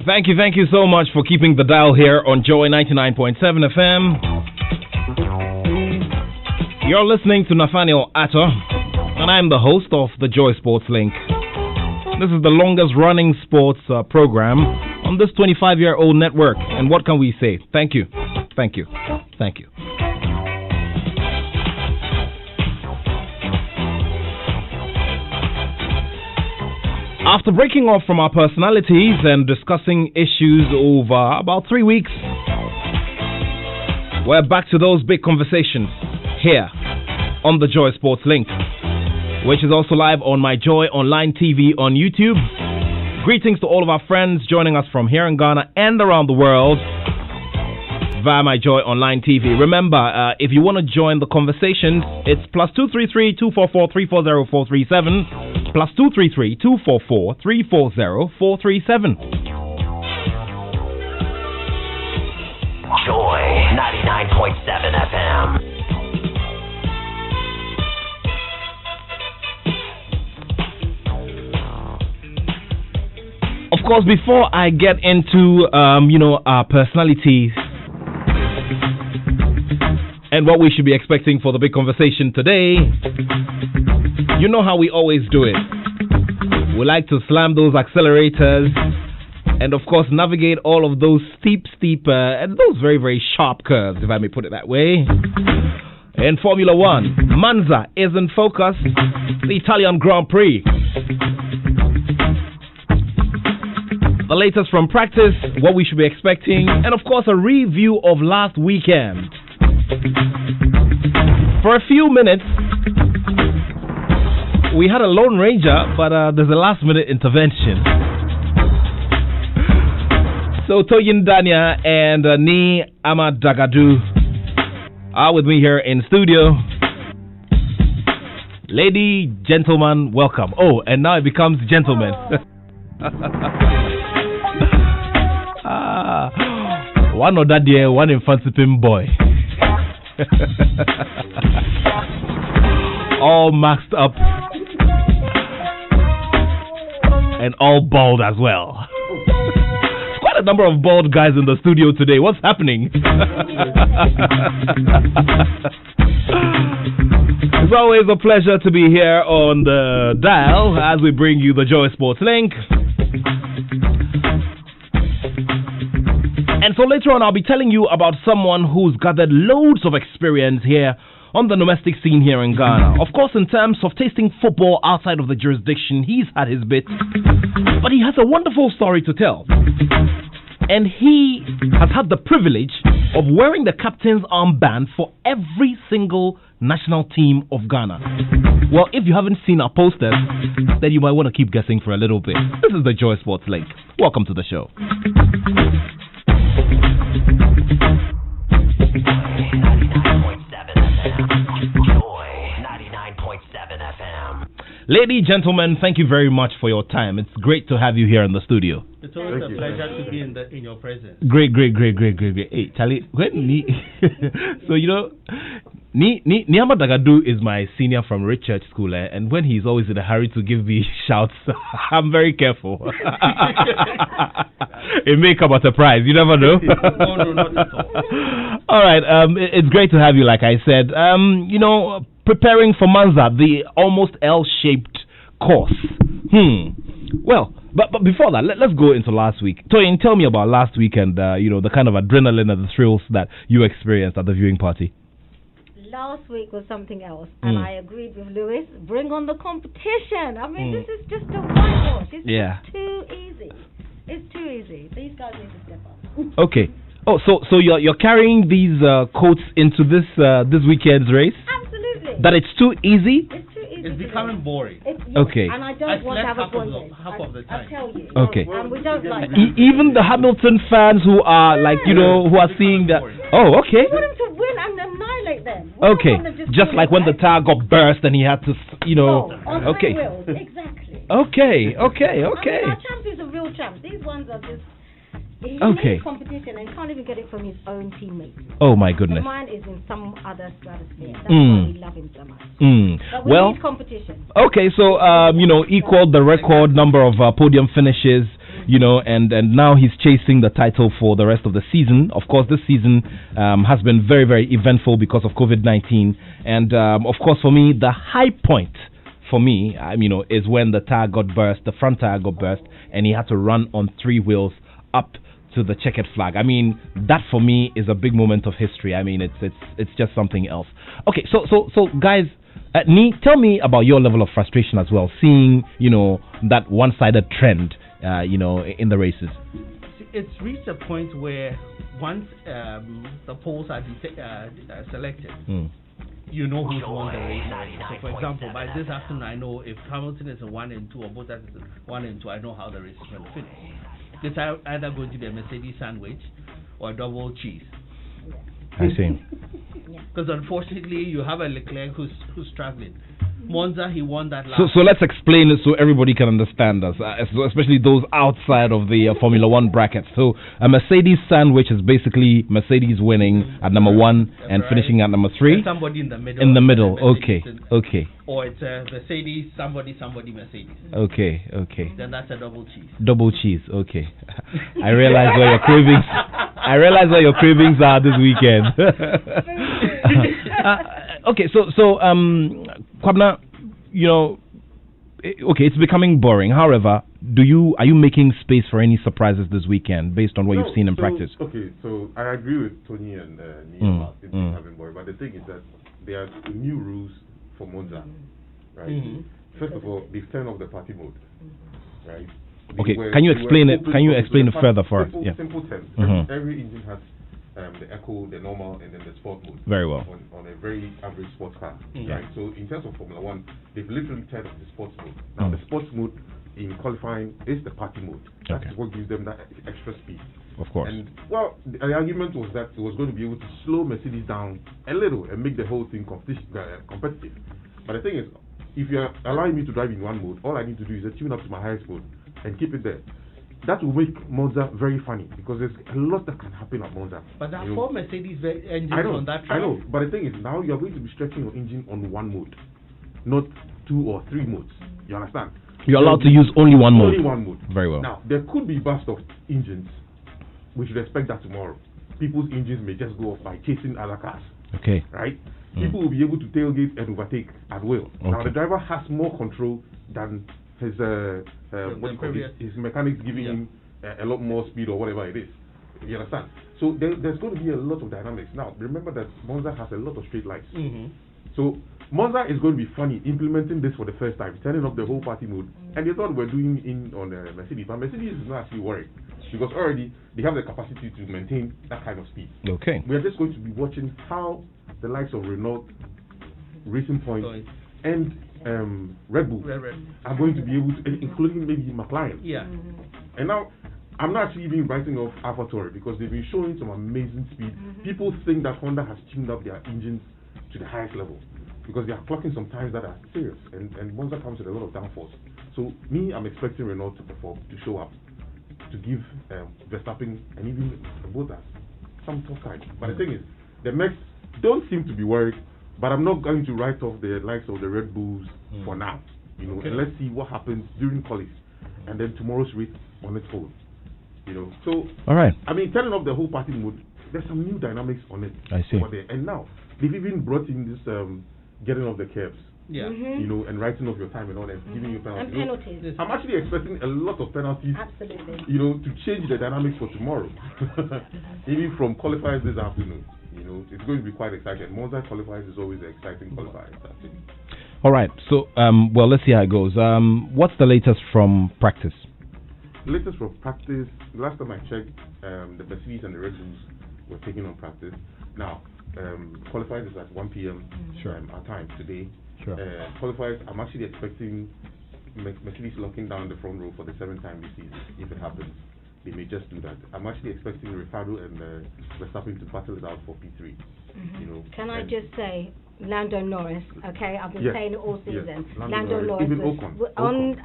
Thank you so much for keeping the dial here on Joy 99.7 FM. You're listening to Nathaniel Attoh, and I'm the host of the Joy Sports Link. This is the longest running sports program on this 25-year-old network, and what can we say? Thank you. After breaking off from our personalities and discussing issues over about 3 weeks, we're back to those big conversations here on the Joy Sports Link, which is also live on my Joy Online TV on YouTube. Greetings to all of our friends joining us from here in Ghana and around the world via my Joy Online TV. Remember, if you want to join the conversations, it's +233 244 340 437, +233 244 340 437. Joy 99.7 FM. Of course, before I get into our personalities and what we should be expecting for the big conversation today, you know how we always do it. We like to slam those accelerators and, of course, navigate all of those steep, and those very, very sharp curves, if I may put it that way. In Formula One, Monza is in focus, the Italian Grand Prix. The latest from practice, what we should be expecting, and, of course, a review of last weekend. For a few minutes, we had a Lone Ranger, but there's a last-minute intervention. So Toyin Dania and Ni Ahmad Dagadu are with me here in studio. Lady, gentlemen, welcome. Oh, and now it becomes gentlemen. One of that day, one infanticipin boy. All maxed up and all bald as well. Quite a number of bald guys in the studio today. What's happening? It's always a pleasure to be here on the dial as we bring you the Joy Sports Link. And so later on, I'll be telling you about someone who's gathered loads of experience here on the domestic scene here in Ghana. Of course, in terms of tasting football outside of the jurisdiction, he's had his bit. But he has a wonderful story to tell. And he has had the privilege of wearing the captain's armband for every single national team of Ghana. Well, if you haven't seen our posters, then you might want to keep guessing for a little bit. This is the Joy Sports Link. Welcome to the show. 99.7 FM. Ladies, gentlemen, thank you very much for your time. It's great to have you here in the studio. It's always a pleasure to be in your presence. Great. Hey, Charlie, so Niama Dagadu is my senior from Red Church School, and when he's always in a hurry to give me shouts, I'm very careful. It may come as a surprise. You never know. No, not at all. All right. It's great to have you, like I said. Preparing for Monza, the almost L-shaped course. Well, but before that, let's go into last week. Toyin, tell me about last week and, the kind of adrenaline and the thrills that you experienced at the viewing party. Last week was something else, and I agreed with Lewis. Bring on the competition. I mean, this is just a whitewash. It's just too easy. It's too easy. These guys need to step up. Okay. Oh, so you're carrying these quotes into this weekend's race? Absolutely. That it's too easy? It's too easy. It's becoming boring. Okay. And I don't want to have a contest. Half of the time. I tell you. Okay. And we don't like that. Even the Hamilton fans who are who are seeing that. Oh, okay. We want him to win and annihilate them. Okay. Just like when the tire got burst and he had to, on okay. three wheels. Exactly. Okay. I mean, our champ is a real champ. These ones are just. He needs competition and can't even get it from his own teammates. Oh my goodness. Mine is in some other stratosphere. That's why we love him so much. But we need competition. Okay, so equaled the record number of podium finishes you know, and now he's chasing the title for the rest of the season. Of course, this season has been very, very eventful because of COVID-19, and of course, for me, the high point for me, you know, is when the front tire got burst, and he had to run on 3 wheels up to the checkered flag. I mean, that for me is a big moment of history. I mean, it's just something else. Okay, so guys, Nee, tell me about your level of frustration as well, seeing, you know, that one-sided trend, you know, in the races. It's reached a point where once the polls are selected, you know who's won the race. So, for example, by this afternoon, I know if Hamilton is a 1 and 2 or Bottas is a 1 and 2, I know how the race is going to finish. It's either going to be a Mercedes sandwich or a double cheese. I see. Because unfortunately, you have a Leclerc who's struggling. Monza, he won that last. So let's explain it so everybody can understand us, especially those outside of the Formula One bracket. So a Mercedes sandwich is basically Mercedes winning at number 1 and finishing at number 3. And somebody in the middle. In the middle, okay. Or it's a Mercedes, somebody Mercedes. Okay. Then that's a double cheese. Double cheese, okay. I realize where your cravings. I realize where your cravings are this weekend. Okay, so Kwabna, you know, okay, it's becoming boring. However, are you making space for any surprises this weekend based on what you've seen in practice? Okay, so I agree with Tony and Neil about it having boring, but the thing is that there are new rules for Monza, right? First of all, they've turned off the party mode, right? Okay, can you explain it? Can you explain it further for us? Yeah. Simple terms. Every engine has the Eco, the normal, and then the sport mode. Very well. On a very average sports car, right? So in terms of Formula One, they've literally turned off the sports mode. Now the sports mode in qualifying is the party mode. That's what gives them that extra speed. Of course. And well, the argument was that it was going to be able to slow Mercedes down a little and make the whole thing competitive. But the thing is, if you're allowing me to drive in one mode, all I need to do is tune up to my highest mode and keep it there. That will make Monza very funny because there's a lot that can happen at Monza. But there are 4 Mercedes engines on that track. I know, but the thing is, now you're going to be stretching your engine on one mode, not 2 or 3 modes. You understand? You're allowed to use only one mode. Only one mode. Very well. Now, there could be burst of engines. We should expect that tomorrow. People's engines may just go off by chasing other cars. Okay. Right? People will be able to tailgate and overtake at will. Okay. Now, the driver has more control than his his mechanics giving him a lot more speed or whatever it is. You understand? So there's going to be a lot of dynamics. Now, remember that Monza has a lot of straight lines. So Monza is going to be funny implementing this for the first time, turning up the whole party mode. And they thought we're doing in on Mercedes, but Mercedes is not actually worried because already they have the capacity to maintain that kind of speed. Okay. We are just going to be watching how the likes of Renault, Racing Point, and Red Bull are going to be able to, including maybe McLaren. Yeah. And now, I'm not actually even writing off AlphaTauri because they've been showing some amazing speed. People think that Honda has tuned up their engines to the highest level because they are clocking some times that are serious, and Monza comes with a lot of downforce. So me, I'm expecting Renault to perform, to show up, to give Verstappen and even Bottas some tough time. But the thing is, the Mex don't seem to be worried. But I'm not going to write off the likes of the Red Bulls for now, you know. And let's see what happens during qualies, and then tomorrow's race on its own, you know. So, all right. I mean, turning off the whole party mode, there's some new dynamics on it. I see. And now they've even brought in this getting off the curbs, you know, and writing off your time and all that, giving you penalties. And penalties. You know, I'm actually expecting a lot of penalties. Absolutely. You know, to change the dynamics for tomorrow, even from qualifiers this afternoon. You know, it's going to be quite exciting. Monza qualifiers is always an exciting qualifier. All right. So, well, let's see how it goes. What's the latest from practice? The latest from practice, last time I checked, the Mercedes and the Red Bulls were taking on practice. Now, qualifiers is at 1 p.m. Our time today. Sure. Qualifiers, I'm actually expecting Mercedes locking down the front row for the 7th time this season, if it happens. They may just do that. I'm actually expecting Ricardo and Verstappen to battle it out for P3. You know. Can I just say, Lando Norris, okay? I've been saying it all season. Lando Norris even was Ocon. on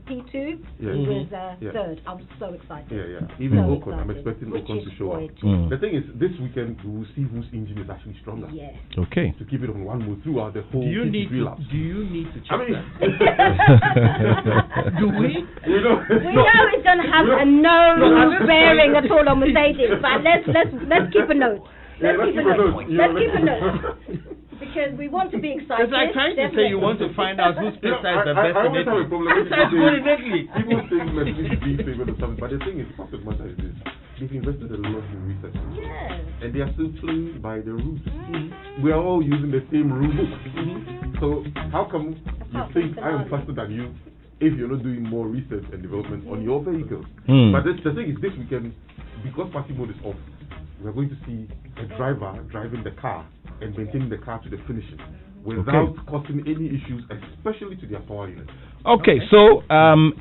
P2, he was third. I was so excited. Even Ocon, I'm expecting Ocon to show up. The thing is, this weekend we will see whose engine is actually stronger. Okay. To keep it on one mode throughout the whole Do you need laps. to check that? Do we? We know it's going to have no bearing at all on Mercedes, but let's keep a note. Let's keep a note. Because we want to be excited. It's like trying to say you want to find out whose pizza is the best I in always have a problem with Italy. people think Mercedes is being favored or something, but the thing is, the fact of the matter is this: they've invested a lot in research, and they are still playing by the rules. We are all using the same rule book. So how come you think I am faster than you if you're not doing more research and development on your vehicles? But the thing is, this weekend, because party mode is off, we're going to see a driver driving the car and maintaining the car to the finishing without causing any issues, especially to their power unit. Okay, so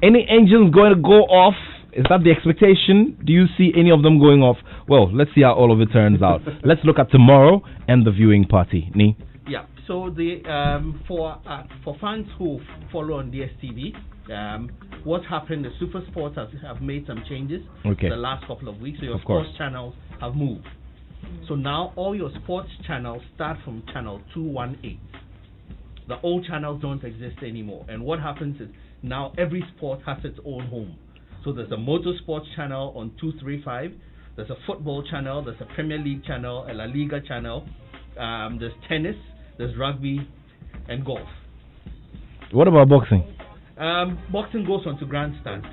any engines going to go off? Is that the expectation? Do you see any of them going off? Well, let's see how all of it turns out. Let's look at tomorrow and the viewing party. Nee? Yeah, so the for fans who follow on DSTV, what's happened, the Super Sports have made some changes the last couple of weeks. So your sports channels have moved. So now all your sports channels start from channel 218. The old channels don't exist anymore. And what happens is now every sport has its own home. So there's a motorsports channel on 235. There's a football channel. There's a Premier League channel, a La Liga channel. There's tennis. There's rugby and golf. What about boxing? Boxing goes on to Grandstand.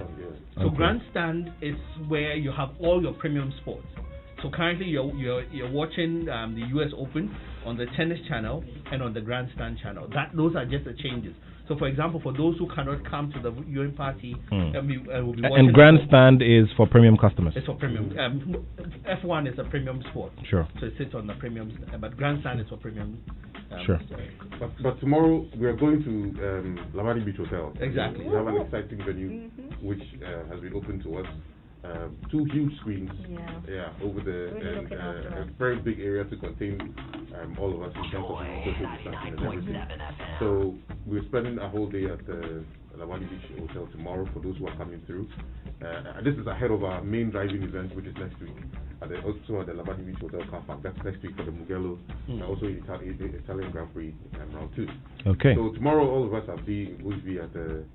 So Grandstand is where you have all your premium sports. So currently you're watching the US Open on the tennis channel and on the Grandstand channel. Those are just the changes. So for example, for those who cannot come to the viewing party, will be watching. And Grandstand is for premium customers. It's for premium. F1 is a premium sport. Sure. So it sits on the premium, but Grandstand is for premium. Sure. But tomorrow we are going to Lamadi Beach Hotel. Exactly. We have an exciting venue which has been open to us. 2 huge screens, over the a very big area to contain all of us in terms of social distancing and everything. So we're spending a whole day at the Lamadi Beach Hotel tomorrow for those who are coming through. This is ahead of our main driving event, which is next week. Also at the Lamadi Beach Hotel car park. That's next week for the Mugello, and also the Italian Grand Prix round 2. Okay. So tomorrow all of us will be at the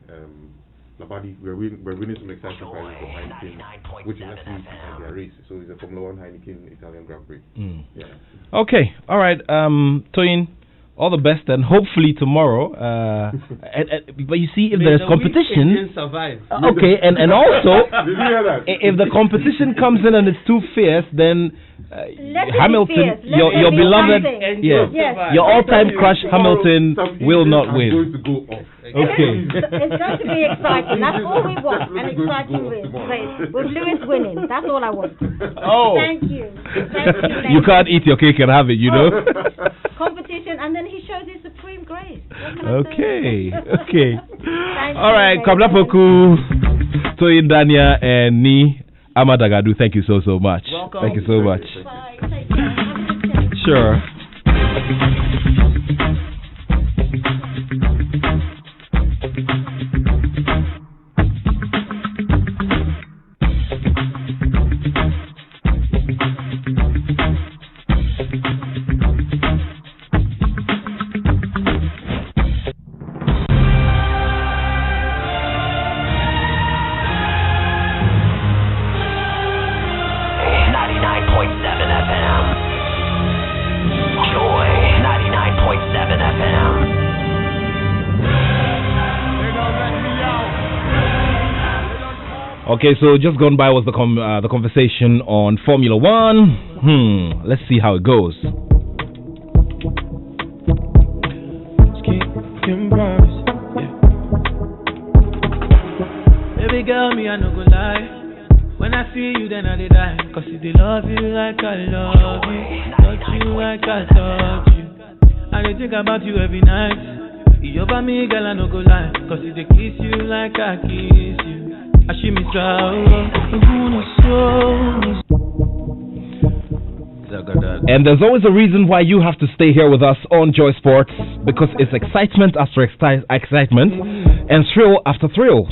Labadi. We're winning some exciting prizes for Heineken, which is actually their race. So it's a Formula 1 Heineken Italian Grand Prix. Okay, all right. Toyin, all the best, and hopefully tomorrow. But you see, if there's competition, okay, and also if the competition comes in and it's too fierce, then Hamilton, your beloved, your all-time crush Hamilton will not win. Going to go off. Okay. It's going to be exciting. That's all we want. An exciting race with Lewis winning. That's all I want. Oh. Thank you. You can't eat your cake and have it, you know. Competition, and then he shows his supreme grace. Okay. All right. Kablapoku, Toyin Dania, and Ni Amadagadu. Thank you so much. Welcome. Thank you so much. Bye. Take care. Have a good day. Sure. Okay, so just gone by was the conversation on Formula One. Let's see how it goes. Baby girl, me I no go lie. When I see you, then I die. Cause if they love you like I love you, touch you like I touch you, I they think about you every night. You over me, girl, I no go lie. Cause if they kiss you like I kiss you, And there's always a reason why you have to stay here with us on Joy Sports, because it's excitement after excitement and thrill after thrill.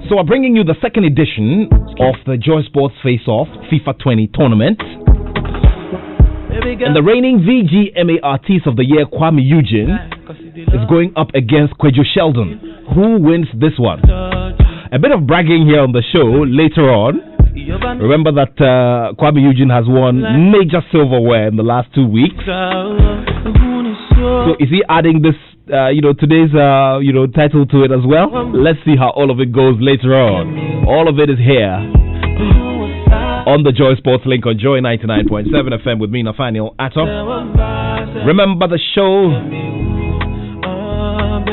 So we're bringing you the second edition of the Joy Sports Face-Off FIFA 20 tournament. And the reigning VGMA Artist of the Year, Kwame Eugene, is going up against Kwejo Sheldon. Who wins this one? A bit of bragging here on the show later on. Remember that Kwame Eugene has won major silverware in the last 2 weeks. So is he adding this, today's, title to it as well? Let's see how all of it goes later on. All of it is here on the Joy Sports link on Joy 99.7 FM with me, Nathaniel Attoh. Remember, the show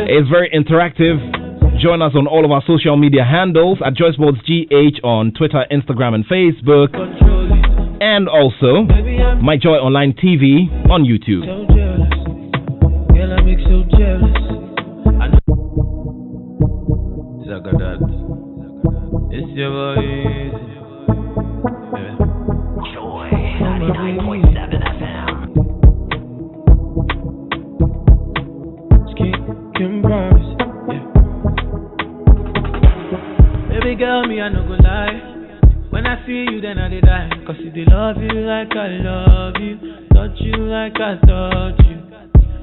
is very interactive. Join us on all of our social media handles at Joy Sports GH on Twitter, Instagram, and Facebook. And also My Joy Online TV on YouTube. It's your boy. Joy 99.7 FM. Baby girl, me I no go lie. When I see you, then I die. Cause if they love you like I love you, touch you like I touch you,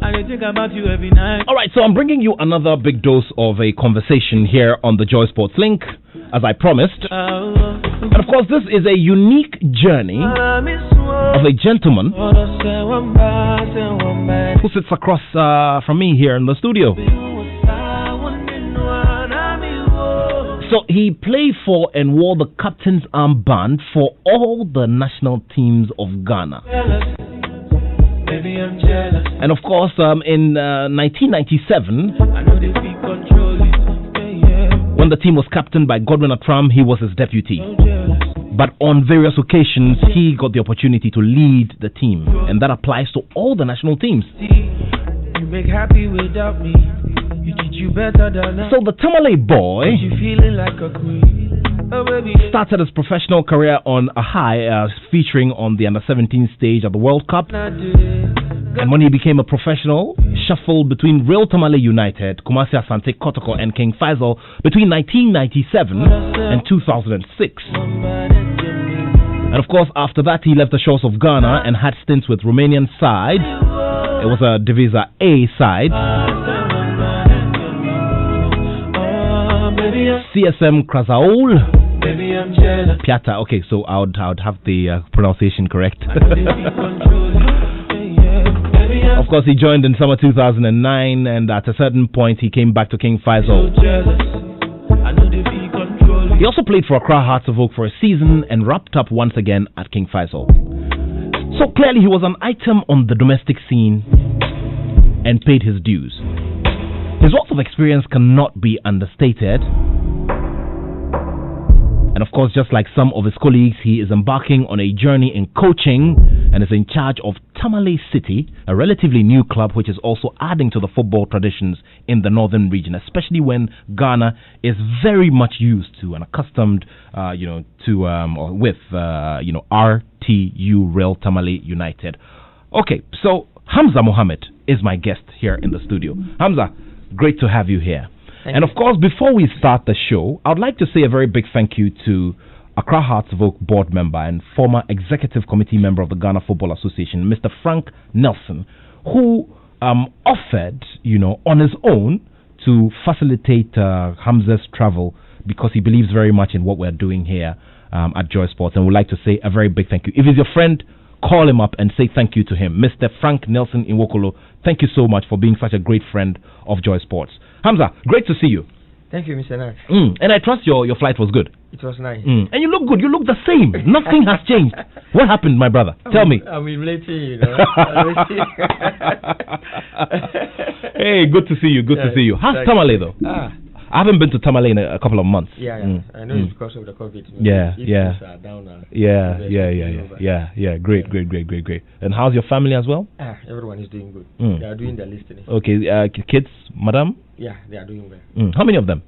I think about you every night. Alright, so I'm bringing you another big dose of a conversation here on the Joy Sports link, as I promised. And of course, this is a unique journey of a gentleman who sits across from me here in the studio. So he played for and wore the captain's armband for all the national teams of Ghana. And of course, in 1997, when the team was captained by Godwin Atram, he was his deputy. But on various occasions, he got the opportunity to lead the team. And that applies to all the national teams. You make happy without me. You teach you better than So the Tamale boy you feeling like a queen. Oh, baby. Started his professional career on a high, featuring on the Under-17 stage at the World Cup. And when he became a professional, shuffled between Real Tamale United, Kumasi Asante Kotoko, and King Faisal between 1997 and 2006. And of course, after that, he left the shores of Ghana and had stints with Romanian side. It was a Divisa A side. CSM Krasaul. Piata. Okay, so I would have the pronunciation correct. Of course, he joined in summer 2009, and at a certain point, he came back to King Faisal. He also played for Accra Hearts of Oak for a season and wrapped up once again at King Faisal. So clearly, he was an item on the domestic scene and paid his dues. His wealth of experience cannot be understated. And of course, just like some of his colleagues, he is embarking on a journey in coaching and is in charge of Tamale City, a relatively new club which is also adding to the football traditions in the northern region, especially when Ghana is very much used to and accustomed, with RTU Real Tamale United. Okay, so Hamza Mohammed is my guest here in the studio. Hamza, great to have you here. And of course, before we start the show, I would like to say a very big thank you to Accra Hearts of Oak board member and former executive committee member of the Ghana Football Association, Mr. Frank Nelson, who offered, on his own to facilitate Hamza's travel because he believes very much in what we're doing here at Joy Sports, and would like to say a very big thank you. If he's your friend, call him up and say thank you to him. Mr. Frank Nelson Inwokolo, thank you so much for being such a great friend of Joy Sports. Hamza, great to see you. Thank you, Mr. Nath. And I trust your flight was good. It was nice. And you look good. You look the same. Nothing has changed. What happened, my brother? Tell me. I'm relating, Hey, good to see you. Good to see you. How's Tamale, though? I haven't been to Tamale in a couple of months. Yeah. I know it's because of the COVID. Yeah. Great. And how's your family as well? Everyone is doing good. They are doing their listening. Okay, kids, madam? Yeah, they are doing well. How many of them?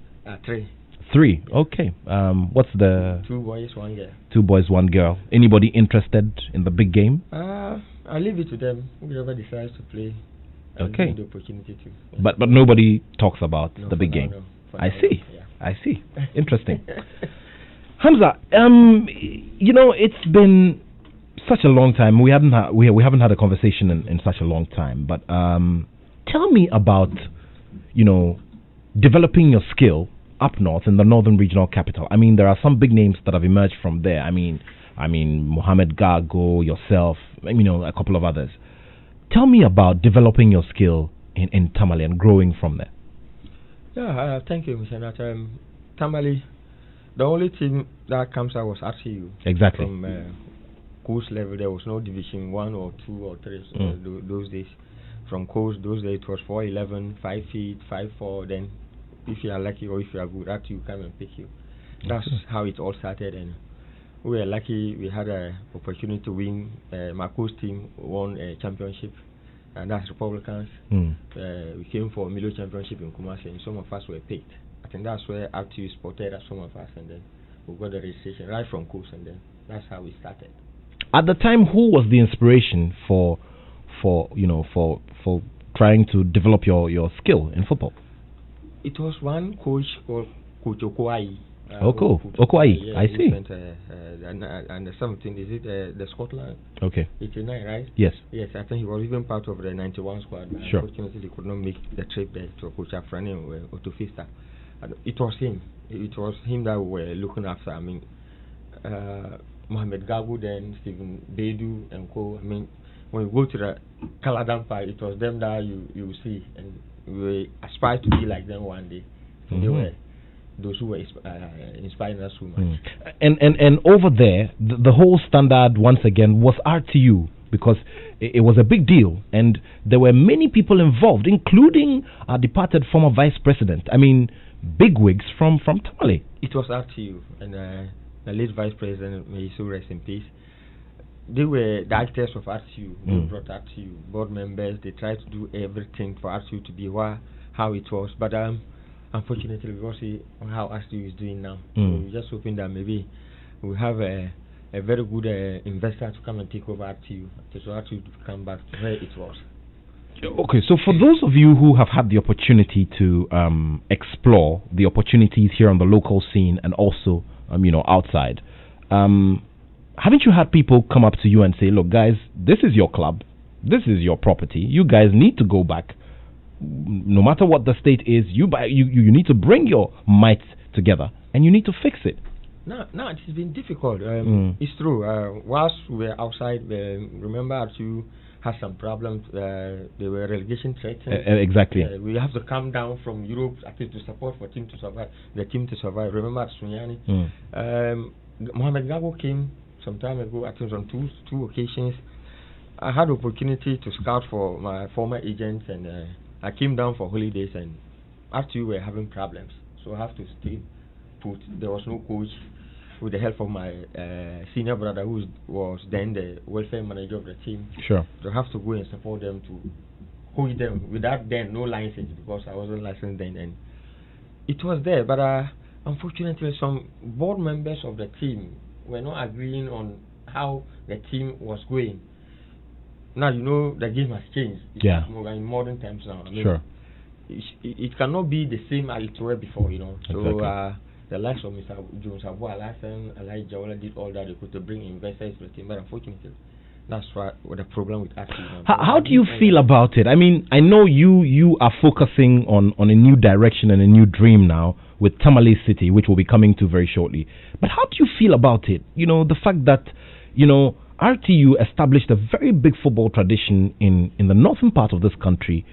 3. 3. Okay. What's the 2 boys, 1 girl. 2 boys, 1 girl? Anybody interested in the big game? I leave it to them. Whoever decides to play. Okay. The opportunity to. But nobody talks about the big game. No. I see. Yeah. I see. Interesting. Hamza, it's been such a long time. We haven't had a conversation in such a long time. But tell me about, developing your skill up north in the northern regional capital. I mean, there are some big names that have emerged from there. I mean, Mohammed Gago, yourself, a couple of others. Tell me about developing your skill in Tamale and growing from there. Yeah, thank you, Mr. Nat. Tamale, the only team that comes out was RCU. Exactly. From coast level, there was no division 1 or 2 or 3 those days. From coast, those days it was 4'11", 5 feet, 5'4". Then, if you are lucky or if you are good, RCU come and pick you. That's how it all started, and we were lucky. We had an opportunity to win. My coast team won a championship, and that's Republicans. We came for a Milo championship in Kumasi, and some of us were picked. I think that's where RTU spotted as some of us, and then we got the registration right from coast, and then that's how we started. At the time, who was the inspiration for trying to develop your skill in football? It was one coach called Coach Okwai. Cool. Okwai, yeah, I see. Went, and something, is it the Scotland? Okay. 89, right? Yes. Yes, I think he was even part of the 91 squad. But sure. Unfortunately, he could not make the trip there to Coach Afrani Otto Fista. It was him. It was him that we were looking after. I mean, Mohammed Gabu, then Stephen Bedu and co. I mean, when you go to the Kaladampa, it was them that you see, and we aspire to be like them one day. So they were those who were inspiring us so much. And over there, the whole standard once again was RTU, because it was a big deal, and there were many people involved, including our departed former vice president. I mean, bigwigs from Tamale. It was RTU, and the late vice president, may he so rest in peace. They were the actors of RTU. They brought RTU, board members. They tried to do everything for RTU to be how it was, but unfortunately, we also see how RTU is doing now. So we're just hoping that maybe we have a very good investor to come and take over RTU, so RTU to come back to where it was. Okay, so for those of you who have had the opportunity to explore the opportunities here on the local scene and also, outside, haven't you had people come up to you and say, look, guys, this is your club, this is your property, you guys need to go back. No matter what the state is, you need to bring your might together and you need to fix it. No, it's been difficult. It's true. Whilst we were outside, remember you had some problems. There were relegation threats. Exactly. We have to come down from Europe to support for the team to survive. Remember at Sunyani, Mohammed Gago came some time ago. I think on two occasions. I had the opportunity to scout for my former agents, and I came down for holidays, and after we were having problems, so I have to stay put. There was no coach. With the help of my senior brother, who was then the welfare manager of the team, sure, to have to go and support them, to hold them without then no license, because I wasn't licensed then, and it was there. But unfortunately, some board members of the team were not agreeing on how the team was going. Now the game has changed. It's more in modern times now. I mean, sure, it cannot be the same as it were before. So. Exactly. The likes of Mr. Jones Abu Alasan, Elijah Jawala did all that they could to bring investors to the team, but unfortunately, that's what the problem with us. How do you feel about it? I mean, I know you are focusing on a new direction and a new dream now with Tamale City, which we'll be coming to very shortly. But how do you feel about it? The fact that, RTU established a very big football tradition in the northern part of this country,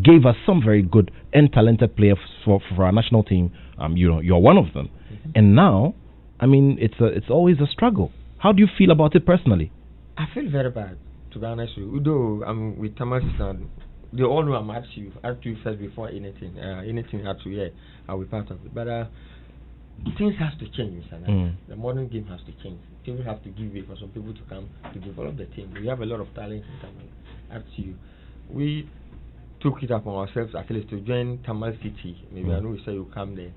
gave us some very good and talented players for our national team. You're one of them. And now, I mean, it's always a struggle. How do you feel about it personally? I feel very bad, to be honest with you. Though I'm with Thomas, they all know I'm RTU first before anything. Anything RTU, I'll be part of it. But things have to change, Mr. The modern game has to change. People have to give way for some people to come to develop the team. We have a lot of talent in Tamale. RTU. We took it upon ourselves at least to join Tamale City. Maybe I know we say you come there.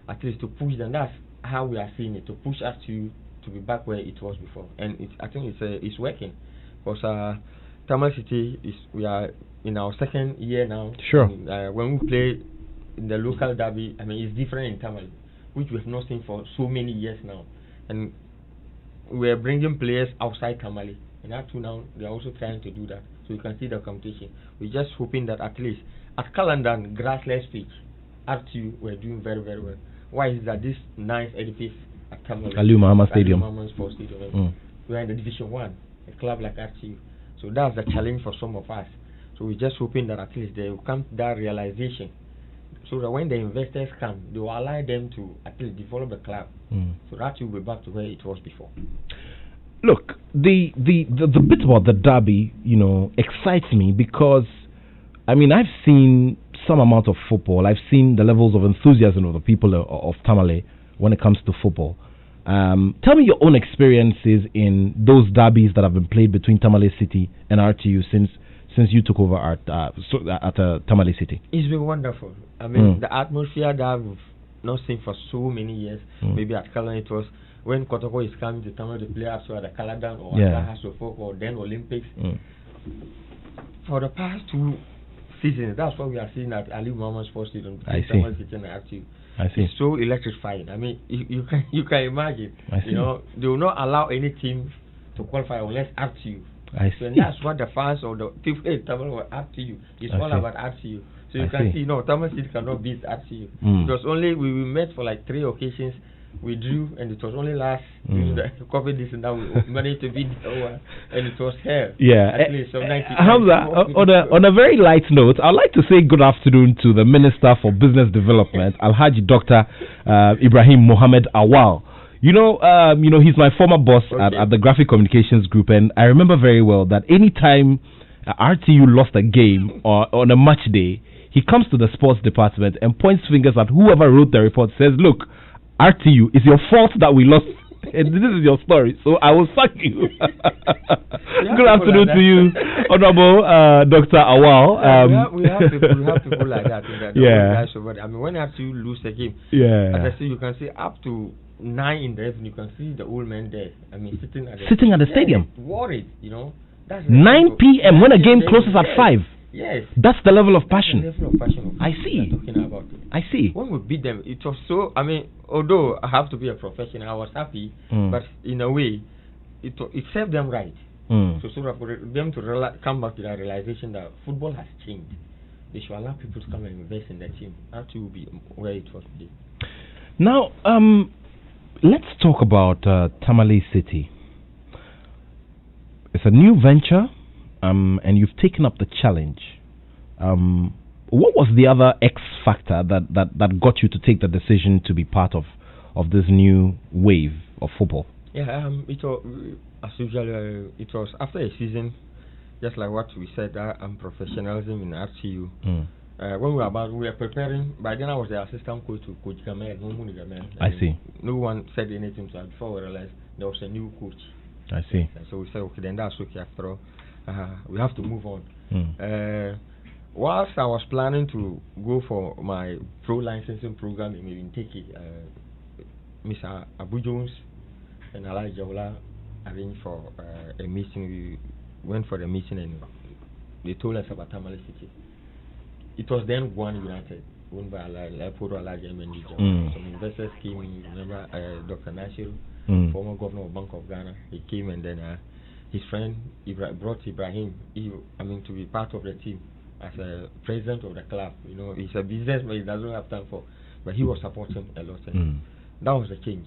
at least to push them. That's how we are seeing it, to push us to be back where it was before, and I think it's working, because Tamale City we are in our second year now. Sure. And, when we play in the local derby, I mean, it's different in Tamale, which we have not seen for so many years now, and we are bringing players outside Tamale, and up to now they are also trying to do that, so you can see the competition. We're just hoping that at least at Calandan grassless pitch, RTU we're doing very, very well. Why is that this nice edifice at Tamale, Aliu Mohammed Stadium, Sports Stadium, we are in the Division 1, a club like RTU, so that's the challenge for some of us. So we're just hoping that at least they will come to that realization, so that when the investors come, they will allow them to at least develop the club, so that will be back to where it was before. Look, the bit about the derby, excites me, because I mean, I've seen some amount of football. I've seen the levels of enthusiasm of the people of Tamale when it comes to football. Tell me your own experiences in those derbies that have been played between Tamale City and RTU since you took over at Tamale City. It's been wonderful. I mean, the atmosphere that we've not seen for so many years. Maybe at Calan it was when Kotoko is coming to Tamale to play after the Caladan or Hasofok or then Olympics. For the past 2 seasons, that's what we are seeing at Aliu Mohammed Sports Stadium. I see. Tamale City and RTU. I see. It's so electrifying. I mean, you can imagine. I see. They will not allow any team to qualify unless RTU. I see. So that's what the fans or the people in Tamale were RTU. It's all about RTU. So you can see, Tamale City cannot beat RTU. It was only we met for like 3 occasions. We drew, and it was only last COVID this and that we managed to beat over, and it was here. Yeah. At least so Hamza, on a very light note, I'd like to say good afternoon to the Minister for Business Development, Alhaji Dr. Ibrahim Mohammed Awal. He's my former boss at the Graphic Communications Group, and I remember very well that anytime RTU lost a game or on a match day, he comes to the sports department and points fingers at whoever wrote the report, says, look, RTU, it's your fault that we lost, and this is your story, so I will sack you. Good afternoon to you, Honorable Dr. Awal. We have people like that. I mean, when RTU lose a game, as I say, you can see up to 9 in the evening, you can see the old man there. I mean, sitting at the stadium. Worried, That's 9 p.m. when a game closes at 5. Yes. That's the level of passion. The level of passion. I see. Talking about it. I see. When we beat them, it was so. I mean, although I have to be a professional, I was happy, but in a way, it served them right. So for them to come back to that realization that football has changed. They should allow people to come and invest in their team. That will be where it was today. Now, let's talk about Tamale City. It's a new venture. And you've taken up the challenge. What was the other X factor that got you to take the decision to be part of this new wave of football? Yeah, it was, as usual, it was after a season, just like what we said, professionalism in RTU. When we were preparing, by then I was the assistant coach to Coach Gamel. I see. No one said anything to us before we realized there was a new coach. I see. So we said, okay, then that's okay after all. We have to move on. Whilst I was planning to go for my pro licensing program in Teki, Mr. Abu Jones and Elijah Ola arranged for a meeting. We went for the meeting and they told us about Tamale City. It was then One United, owned by Elijah Mendy. Some investors came. Remember Dr. Nasir, former governor of Bank of Ghana. He came, and then his friend brought Ibrahim, to be part of the team as a president of the club. He's a businessman, he doesn't have time for, but he was supporting a lot. That was the change.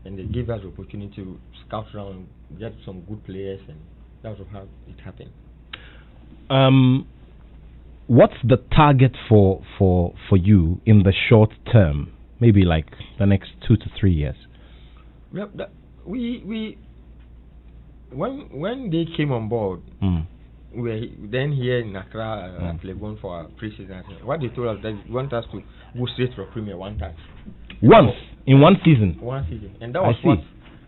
And they gave us the opportunity to scout around, get some good players, and that was how it happened. What's the target for you in the short term? Maybe like the next 2 to 3 years. Well, when they came on board, we were then here in Accra, Legon for our pre-season. What they told us that they want us to go straight for Premier one time. Once in one season. One season, and that was what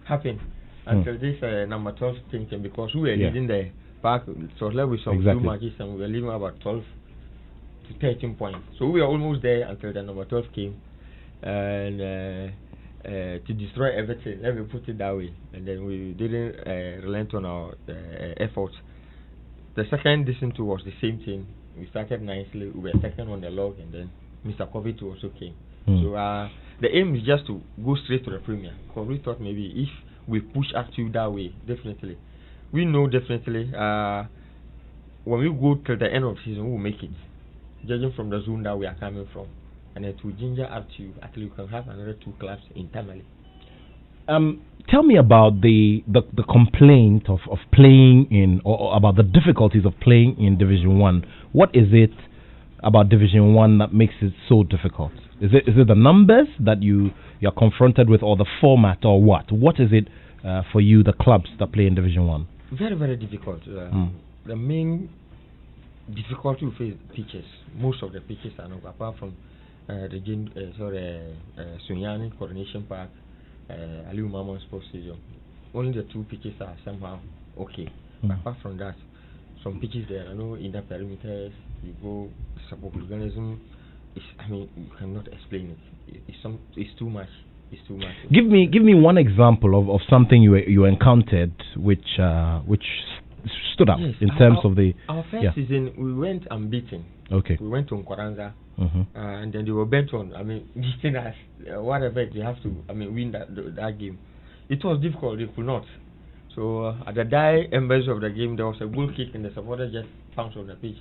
happened until this number 12 thing came, because we were leading the park. So left with some few matches, and we were leaving about 12 to 13 points. So we were almost there until the number 12 came. and to destroy everything. Let me put it that way. And then we didn't relent on our efforts. The second decision too was the same thing. We started nicely. We were second on the log, and then Mr. COVID also came. So the aim is just to go straight to the Premier. Because we thought maybe if we push active that way, definitely. We know definitely when we go till the end of the season, we will make it. Judging from the zone that we are coming from. And then to ginger up to, actually we can have another 2 clubs internally. Tell me about the complaint of playing in, or about the difficulties of playing in Division 1. What is it about Division 1 that makes it so difficult? Is it the numbers that you're confronted with, or the format, or what? What is it for you, the clubs that play in Division 1? Very, very difficult. The main difficulty we face pitches. Most of the pitches are not, apart from Sunyani Coronation Park, Aliu Mamman Sports Stadium. Only the 2 pitches are somehow okay. But apart from that, some pitches there, I know in the perimeters, you go support organism. You cannot explain it. It's too much. It's too much. Give me one example of something you encountered which stood out in terms of the. Our first season, we went unbeaten. Okay. We went to Nkwaranza, and then they were bent on. Beating us, whatever they have to. Win that game. It was difficult. They could not. So at the embers of the game, there was a goal kick, and the supporters just pounced on the pitch,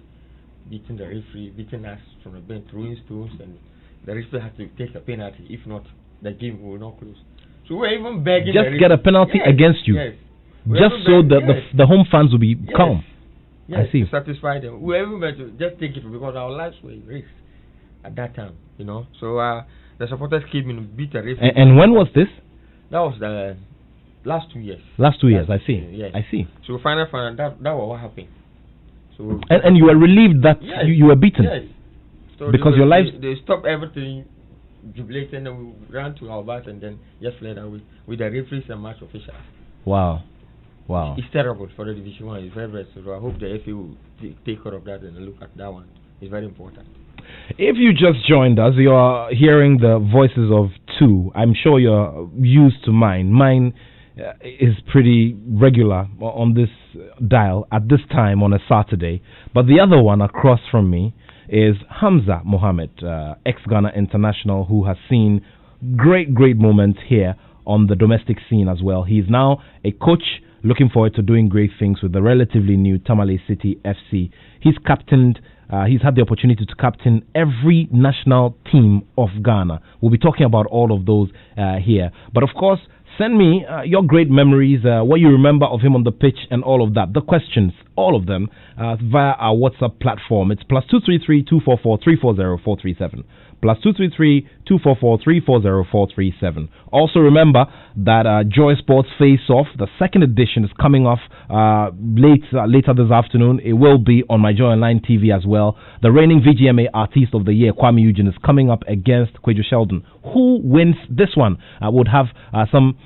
beating the referee, beating us from the bench, throwing stones, and the referee had to take a penalty. If not, the game will not close. So we're even begging. Just get a penalty against you. Yes. Just so that the home fans will be calm. Yes, I see. To satisfy them. We were even meant to just take it because our lives were in risk at that time, So the supporters came in, beat the referee. And when was this? That was the last 2 years. Last 2 years, I see. Yes. I see. So finally, that was what happened. So and you were relieved that you were beaten. Yes. So because your lives. They stopped everything, jubilated, and we ran to our bus and then just fled away with the referees and match officials. Wow. It's terrible for the Division 1. It's very, very so I hope the FA will take care of that and look at that one. It's very important. If you just joined us, you are hearing the voices of 2. I'm sure you're used to mine. Mine is pretty regular on this dial at this time on a Saturday. But the other one across from me is Hamza Mohammed, ex-Ghana international, who has seen great moments here on the domestic scene as well. He is now a coach, looking forward to doing great things with the relatively new Tamale City FC. He's captained. He's had the opportunity to captain every national team of Ghana. We'll be talking about all of those here. But of course, send me your great memories, what you remember of him on the pitch and all of that. The questions, all of them, via our WhatsApp platform. It's +233 244 340 437. +233 244 340 437. Also remember that Joy Sports Face Off, the second edition, is coming off later this afternoon. It will be on my Joy Online TV as well. The reigning VGMA Artist of the Year, Kwame Eugene, is coming up against Kwejo Sheldon. Who wins this one? I would have some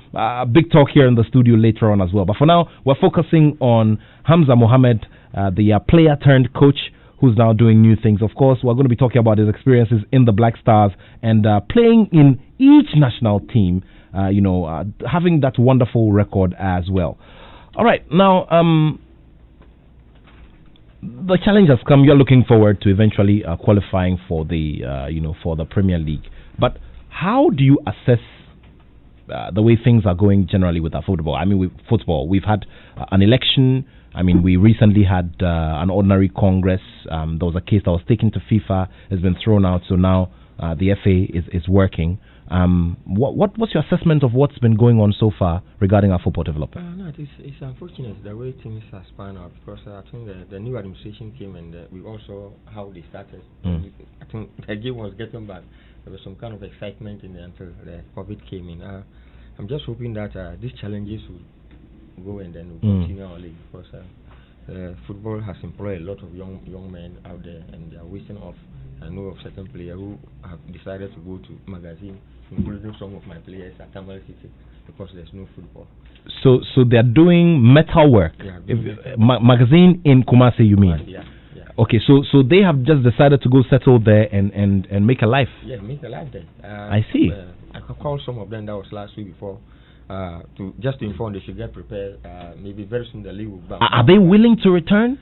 big talk here in the studio later on as well. But for now, we're focusing on Hamza Mohammed, the player turned coach, who's now doing new things. Of course, we're going to be talking about his experiences in the Black Stars and playing in each national team, having that wonderful record as well. All right, now the challenge has come. You're looking forward to eventually qualifying for the for the Premier League. But how do you assess the way things are going generally with our football? With football, we've had an election. We recently had an ordinary Congress. There was a case that was taken to FIFA, has been thrown out, so now the FA is working. What's your assessment of what's been going on so far regarding our football development? It's unfortunate the way things are spanned out, because I think the new administration came and we also how they started. I think the game was getting bad. There was some kind of excitement in there until the COVID came in. I'm just hoping that these challenges will go and then we'll continue our league, because football has employed a lot of young men out there, and they are wasting off. I know of certain players who have decided to go to magazine, including some of my players at Tamale City, because there's no football. So they're doing metal work. Yeah, magazine in Kumasi, you mean? Yeah. Okay, so they have just decided to go settle there and make a life. Yeah, make a life there. I see. I could call some of them. That was last week before. To just to inform they should get prepared. Maybe very soon the league will back. Are they willing to return?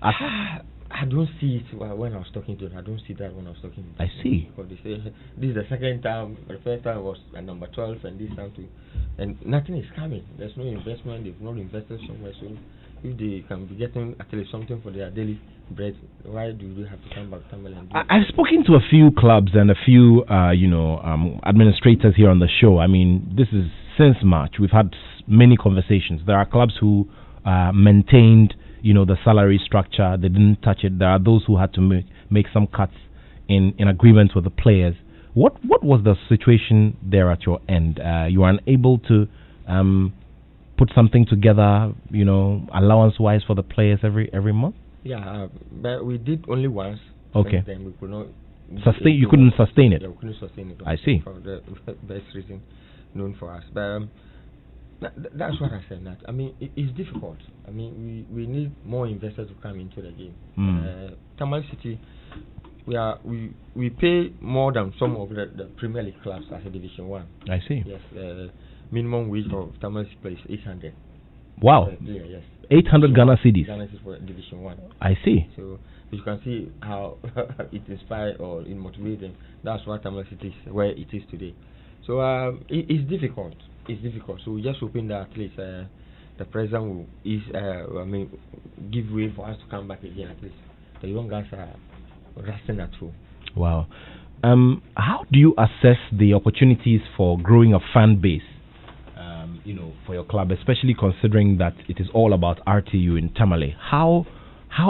I don't see it when I was talking to them. I don't see that when I was talking to them. I see. Because they say this is the second time. The first time was at number 12, and this time too. And nothing is coming. There's no investment. They've not invested somewhere. So if they can be getting at least something for their daily bread, why do they have to come back to Tamale and do I've spoken to a few clubs and a few, administrators here on the show. I mean, this is since March. We've had many conversations. There are clubs who maintained, the salary structure. They didn't touch it. There are those who had to make some cuts in agreement with the players. What was the situation there at your end? You were unable to put something together, allowance-wise for the players every month? Yeah, but we did only once. Okay. Then we could not sustain. You couldn't sustain it. Yeah, we couldn't sustain it. I see. For the best reason known for us, but that's what I said. That I mean, it's difficult. I mean, we need more investors to come into the game. Tamale City, we pay more than some of the Premier League clubs as a Division 1. I see. Yes, minimum wage of Tamale City is 800. Wow. Yeah, yes. 800 Ghana cedis. Ghana cedis for Division 1. I see. So you can see how it inspired or it motivated them. That's what Tamale City is where it is today. So it's difficult. It's difficult. So we're just hoping that at least the president will give way for us to come back again. At least the young guys are resting at home. Wow. How do you assess the opportunities for growing a fan base? For your club, especially considering that it is all about RTU in Tamale. How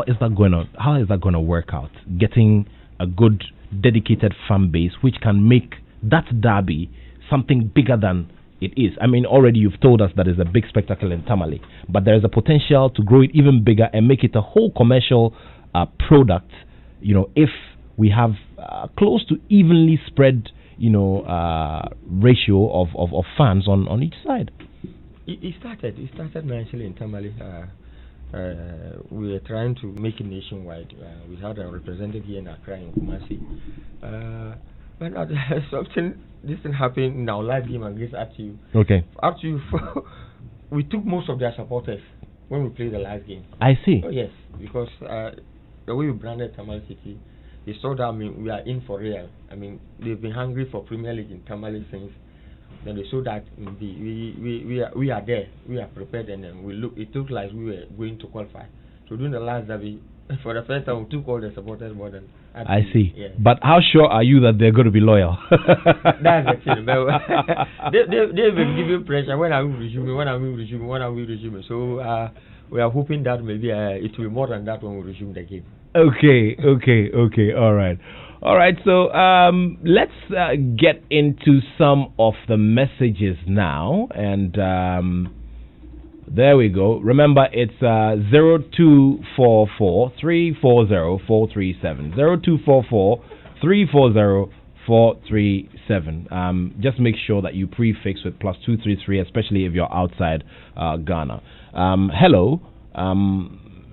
is that going to work out? Getting a good dedicated fan base which can make that derby something bigger than it is. I mean, already you've told us that it's a big spectacle in Tamale, but there is a potential to grow it even bigger and make it a whole commercial product. If we have close to evenly spread ratio of fans on each side. It started nicely in Tamale. We are trying to make it nationwide. We had a representative here in Accra in Kumasi. But something didn't happen in our live game against RTU. Okay. RTU, we took most of their supporters when we played the last game. I see. Oh, yes, because the way we branded Tamale City, they saw that we are in for real. I mean, they've been hungry for Premier League in Tamale since. Then they saw that we are there, we are prepared, and then it looked like we were going to qualify. So during the last derby, for the first time, we took all the supporters more than I see. Yeah. But how sure are you that they're going to be loyal? That's the thing. They've been giving pressure. When are we resuming? When are we resuming? When are we resuming? So we are hoping that maybe it will be more than that when we resume the game. Okay. All right. So let's get into some of the messages now, and there we go. Remember, it's 0244 340 437. 0244 340 437. Just make sure that you prefix with +233, especially if you're outside Ghana. Hello.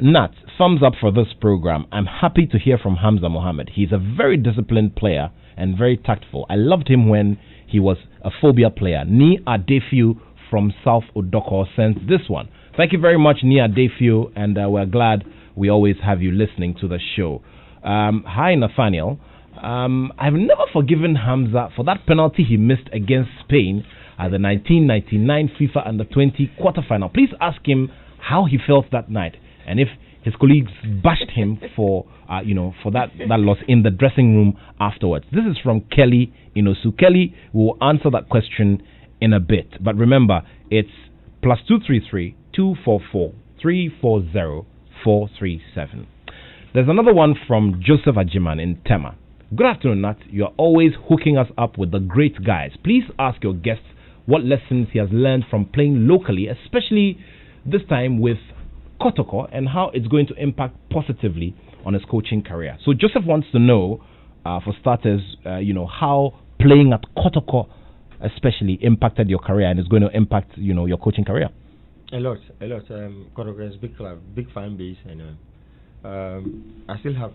Nat, thumbs up for this program. I'm happy to hear from Hamza Mohammed. He's a very disciplined player and very tactful. I loved him when he was a phobia player. Ni Adefiu from South Odoko sent this one. Thank you very much, Ni Adefiu, and we're glad we always have you listening to the show. Hi, Nathaniel. I've never forgiven Hamza for that penalty he missed against Spain at the 1999 FIFA Under-20 quarterfinal. Please ask him how he felt that night, and if his colleagues bashed him for that loss in the dressing room afterwards. This is from Kelly Inosu. Kelly will answer that question in a bit. But remember, it's +233 244 340 437. There's another one from Joseph Ajiman in Tema. Good afternoon, Nat. You're always hooking us up with the great guys. Please ask your guests what lessons he has learned from playing locally, especially this time with Kotoko, and how it's going to impact positively on his coaching career. So Joseph wants to know, for starters, how playing at Kotoko especially impacted your career and is going to impact, your coaching career. A lot. Kotoko is a big club, big fan base, and I still have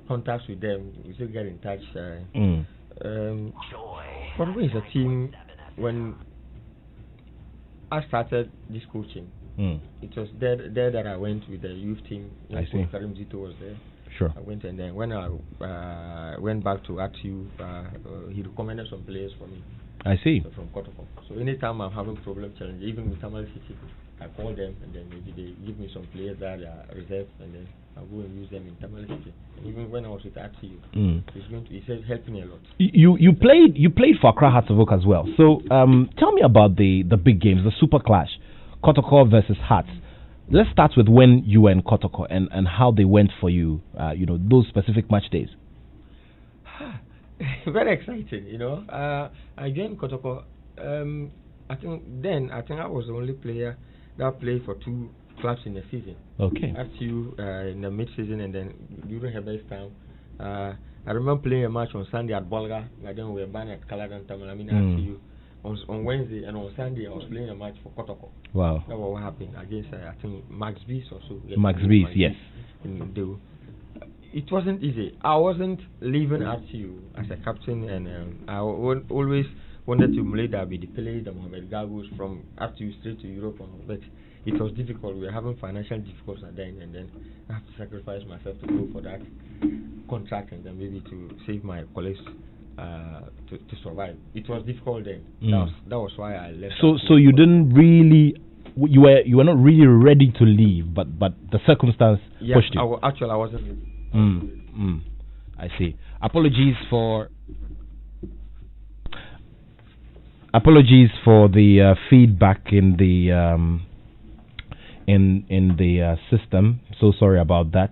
contacts with them. We still get in touch. Kotoko is a team. When I started this coaching, it was there that I went with the youth team. I see. Karim Zito was there. Sure. I went, and then when I went back to Attoh, he recommended some players for me. I see. From Kotoko. So anytime I'm having problem challenge, even with Tamale City, I call them, and then maybe they give me some players that are reserved, and then I'll go and use them in Tamale City. And even when I was with Attoh, he said helped me a lot. You played for Accra Hearts of Oak as well. So tell me about the big games, the Super Clash, Kotoko versus Hearts. Let's start with when you were in Kotoko and how they went for you. Those specific match days. Very exciting, I joined Kotoko. I think I was the only player that played for 2 clubs in the season. Okay. Attoh in the mid-season, and then during her best time, I remember playing a match on Sunday at Bolga. But then we were banned at Kaladan Tamil. Attoh. On Wednesday and on Sunday, I was playing a match for Kotoko. Wow. That was what happened against I think Max Bees or so. Max Bees, yes. It wasn't easy. I wasn't leaving Attoh as a captain, and I always wanted to emulate that with the Pele, the Mohammed Gagos from Attoh straight to Europe, but it was difficult. We were having financial difficulties at then, and then I have to sacrifice myself to go for that contract, and then maybe to save my colleagues to survive. It was difficult then. That was why I left. So you didn't really. You were not really ready to leave, but the circumstance pushed you. Actually, I wasn't. I see. Apologies for the feedback in the in the system. So sorry about that.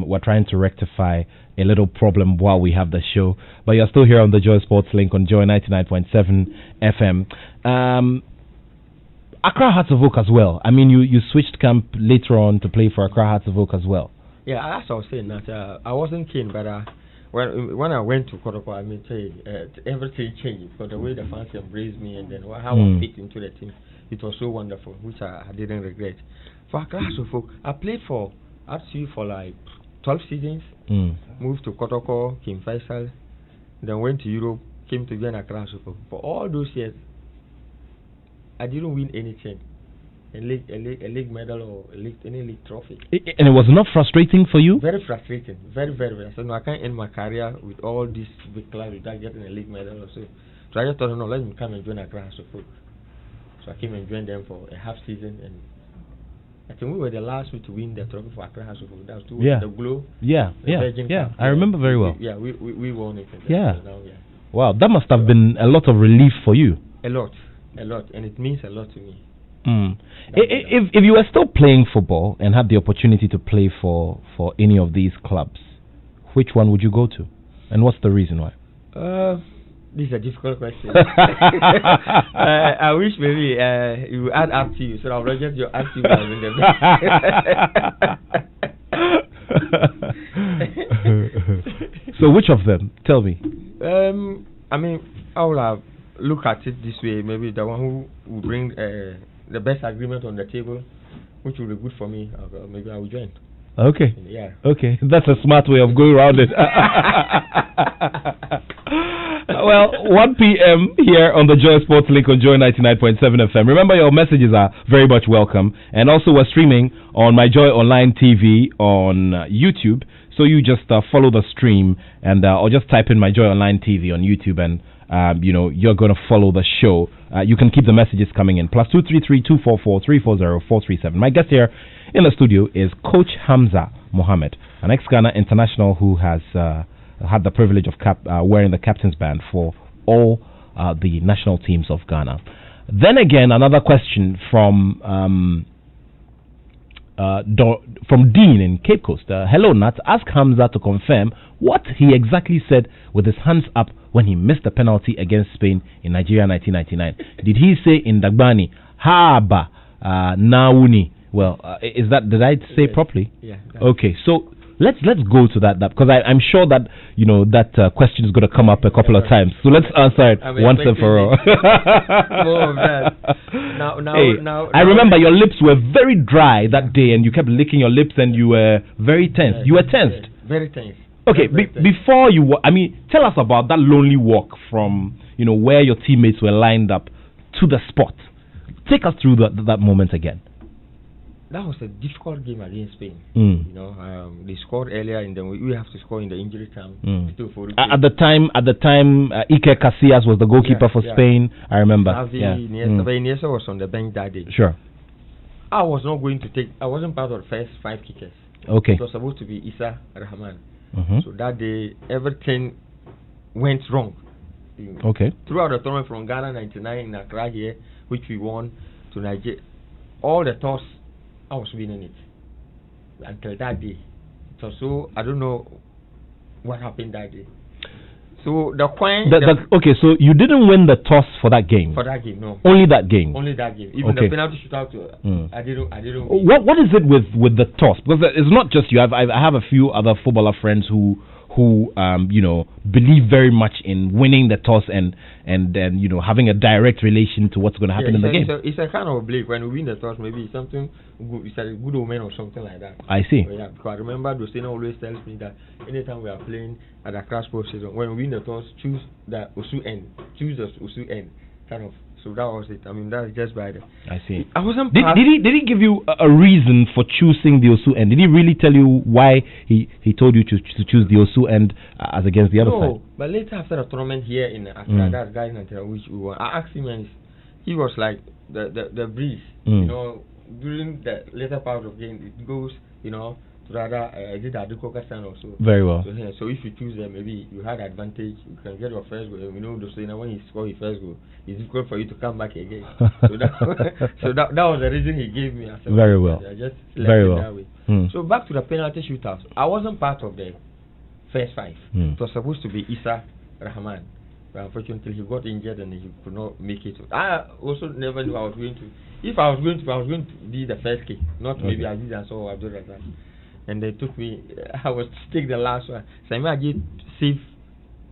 We're trying to rectify a little problem while we have the show, but you're still here on the Joy Sports Link on Joy 99.7 FM. Accra Hearts of Oak as well. I mean, you switched camp later on to play for Accra Hearts of Oak as well. Yeah, as I was saying that I wasn't keen, but when I went to Kotoko, I mean, everything changed because the way the fans embraced me, and then how I fit into the team, it was so wonderful, which I didn't regret. For Accra Hearts of Oak, I played for Attoh for like 12 seasons. Moved to Kotoko, came Faisal, then went to Europe, came to join Accra Hearts of Oak. For all those years, I didn't win anything. A league medal or any league trophy. And it was not frustrating for you? Very frustrating. Very, very, very. So no, I can't end my career with all these big clubs without getting a league medal or so. So I just thought, no, let me come and join Accra Hearts of Oak. So I came and joined them for a half season, and I think we were the last to win the trophy for Accra Hearts of Oak. That was the Glow. Virgin Cup. I remember very well. We won it. Wow, that must have been a lot of relief for you. A lot, and it means a lot to me. If you were still playing football and had the opportunity to play for any of these clubs, which one would you go to, and what's the reason why? This is a difficult question. I wish maybe you add up to you, so I'll just your active in the So which of them? Tell me. I mean, I will have look at it this way. Maybe the one who will bring the best agreement on the table, which will be good for me. Maybe I will join. Okay. Yeah. Okay, that's a smart way of going around it. Well, 1 p.m. here on the Joy Sports Link on Joy 99.7 FM. Remember, your messages are very much welcome. And also, we're streaming on My Joy Online TV on YouTube. So you just follow the stream and or just type in My Joy Online TV on YouTube, and you're going to follow the show. You can keep the messages coming in. +233 244 340 437. My guest here in the studio is Coach Hamza Mohammed, an ex-Ghana international who has had the privilege of wearing the captain's band for all the national teams of Ghana. Then again, another question from Dean in Cape Coast. Hello, Nat. Ask Hamza to confirm what he exactly said with his hands up when he missed the penalty against Spain in Nigeria 1999. Did he say in Dagbani, Haba Nauni? Well, did I say properly? Yeah. Okay, so let's go to that because I'm sure that that question is going to come up a couple of times. So let's answer it once and for all. More of that. Now, I remember your lips were very dry that day, and you kept licking your lips, and you were very tense. You were tensed. Very tense. Okay, before you, tell us about that lonely walk from where your teammates were lined up to the spot. Take us through that moment again. That was a difficult game against Spain. They scored earlier, and then we have to score in the injury time. At the time, Iker Casillas was the goalkeeper for Spain. I remember. Iniesta was on the bench that day. Sure. I was not going to take. I wasn't part of the first 5 kickers. Okay. It was supposed to be Issa Rahman. So that day, everything went wrong. Okay. Throughout the tournament from Ghana 99 in Accra here, which we won, to Nigeria, all the toss, I was winning it until that day. So I don't know what happened that day. So the coin. Okay, so you didn't win the toss for that game. For that game, no. Only that game. Only that game. Even the penalty shootout, I didn't. Win. What is it with the toss? Because it's not just you. I have a few other footballer friends who believe very much in winning the toss and then having a direct relation to what's going to happen in the game. It's a kind of belief. When we win the toss, maybe it's something good. It's a good omen or something like that. I see. Yeah, because I remember Dostina always tells me that anytime we are playing at a Crash Sports season, when we win the toss, choose the Usu end. Choose the Usu end. Kind of. So that was it. I mean, that's just by the. I see. I wasn't. Did he give you a reason for choosing the Osu end? Did he really tell you why he told you to choose the Osu end as against the other side? No, but later after the tournament here in Accra, that guy in Nigeria, which we won, I asked him, and he was like the breeze. During the later part of the game, it goes, rather did Adukoka-san also. Very well. So if you choose them, maybe you had advantage. You can get your first goal. When he scored his first goal, it's difficult for you to come back again. so that was the reason he gave me. Very well. I just very well. That way. So back to the penalty shootout. I wasn't part of the first 5. It was supposed to be Issa Rahman. But unfortunately, he got injured and he could not make it. I also never knew I was going to. If I was going to be the first kick, not maybe Aziz and so Abdul Razak. And they took me. I was to take the last one. So I did save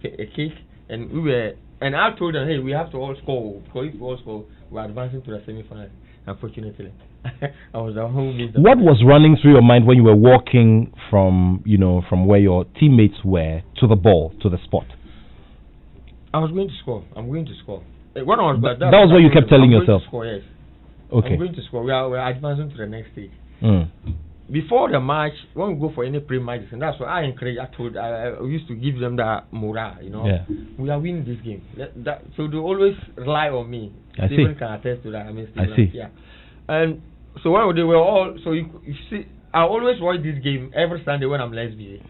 a kick, and we were. And I told them, hey, we have to all score. Because if we all score, we're advancing to the semi-final. Unfortunately, I was at home. What was running through your mind when you were walking from where your teammates were to the ball, to the spot? I was going to score. I'm going to score. When I was that was what you kept telling yourself. Score, yes. Okay. I'm going to score. We're advancing to the next stage. Before the match, when we go for any pre-match, and that's what I encourage. I used to give them that morale. Yeah. We are winning this game. So they always rely on me. Stephen can attest to that. I see. Yeah. And so when they were all, so you see, I always watch this game every Sunday when I'm less busy.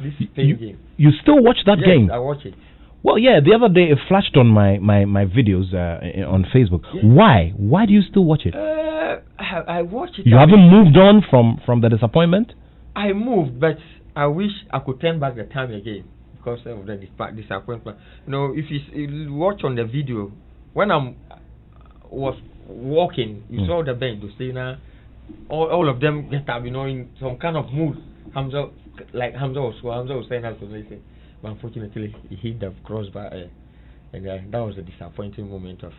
This game. You still watch that game? Yes, I watch it. Well, yeah. The other day it flashed on my videos on Facebook. Yes. Why? Why do you still watch it? I watch it. You haven't moved on from the disappointment? I moved, but I wish I could turn back the time again because of the disappointment. If you watch on the video, when I was walking, you saw the bench, Dostina, all of them get up, in some kind of mood. Hamza was saying that to me. But unfortunately, he hit the crossbar, and that was a disappointing moment of.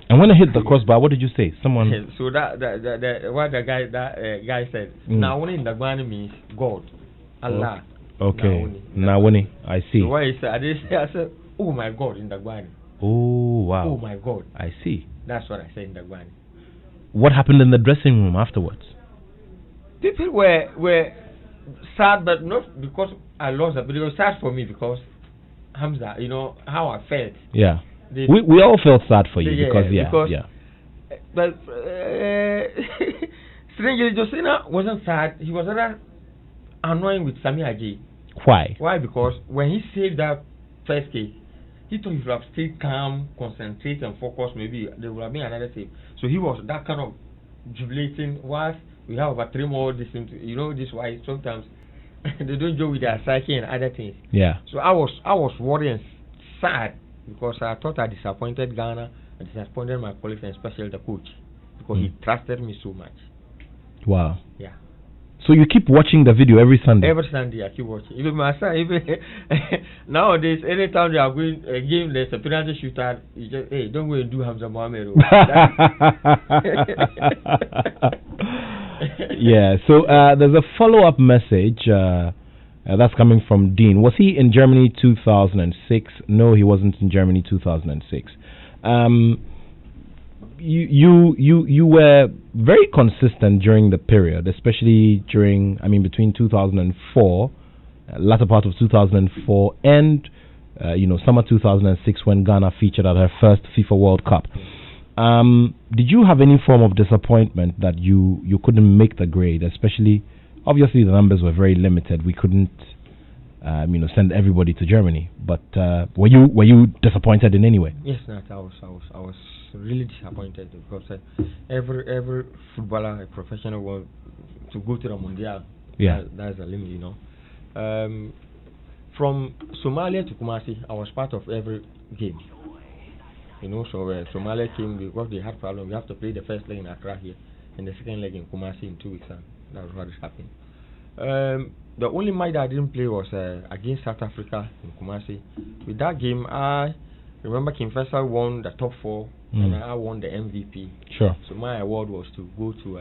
And when I hit the crossbar, what did you say? Someone. So what the guy said. Nawuni in Dagwani means God, Allah. Okay. Nawuni. I see. So what he said, I said, oh my God, in Dagwani. Oh wow. Oh my God. I see. That's what I said in Dagwani. What happened in the dressing room afterwards? People were sad, but not because I lost it, but it was sad for me because Hamza, how I felt. Yeah. We all felt sad for you because. But strangely, Josina wasn't sad. He was rather annoying with Sami Aji. Why? Why? Because when he saved that first kick, he thought he would have stayed calm, concentrate, and focus. Maybe there would have been another save. So he was that kind of jubilating. Whilst we have about 3 more. This why sometimes they don't joke with their psyche and other things. Yeah. So I was worried and sad because I thought I disappointed Ghana, I disappointed my colleagues and especially the coach because he trusted me so much. Wow. Yeah. So you keep watching the video every Sunday? Every Sunday I keep watching. Even my son, even nowadays, anytime they are going a game, there's a penalty shooter. You just, hey, don't go and do Hamza Mohammed. Yeah. So there's a follow-up message that's coming from Dean. Was he in Germany 2006? No, he wasn't in Germany 2006. You were very consistent during the period, especially between 2004, latter part of 2004, and summer 2006 when Ghana featured at her first FIFA World Cup. Did you have any form of disappointment that you couldn't make the grade? Especially, obviously the numbers were very limited. We couldn't send everybody to Germany. But were you disappointed in any way? Yes, Nat, I was really disappointed because every footballer, a professional, wants to go to the Mundial. Yeah, that's a limit, From Somalia to Kumasi, I was part of every game. So Somalia came because they had problems. We have to play the first leg in Accra here, and the second leg in Kumasi in 2 weeks. That was what is happening. The only match that I didn't play was against South Africa in Kumasi. With that game, I remember King Faisal won the top 4, and I won the MVP. Sure. So my award was to go to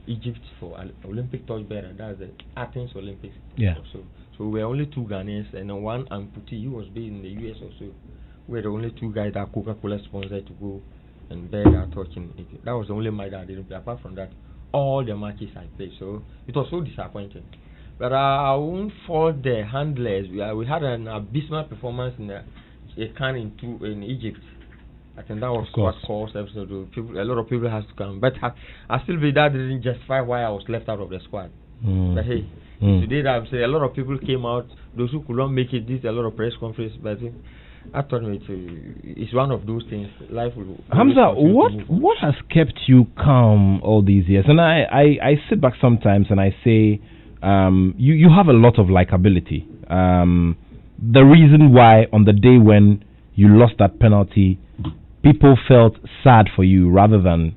Egypt for Olympic torchbearer. That's the Athens Olympics. Yeah. So we were only 2 Ghanaians, and then one amputee. He was based in the US also. We were the only 2 guys that Coca-Cola sponsored to go and bear that torch in Egypt. That was the only match that I didn't play. Apart from that, all the matches I played. So it was so disappointing. But I won't fault the handlers. We had an abysmal performance in a can in Egypt. I think that was what caused episode. A lot of people has to come. But I still believe that didn't justify why I was left out of the squad. But hey, today that I'm saying a lot of people came out. Those who could not make it did a lot of press conference. But I thought it's one of those things. Life will. Hamza, what has kept you calm all these years? And I sit back sometimes and I say, you have a lot of likability. The reason why on the day when you lost that penalty, people felt sad for you rather than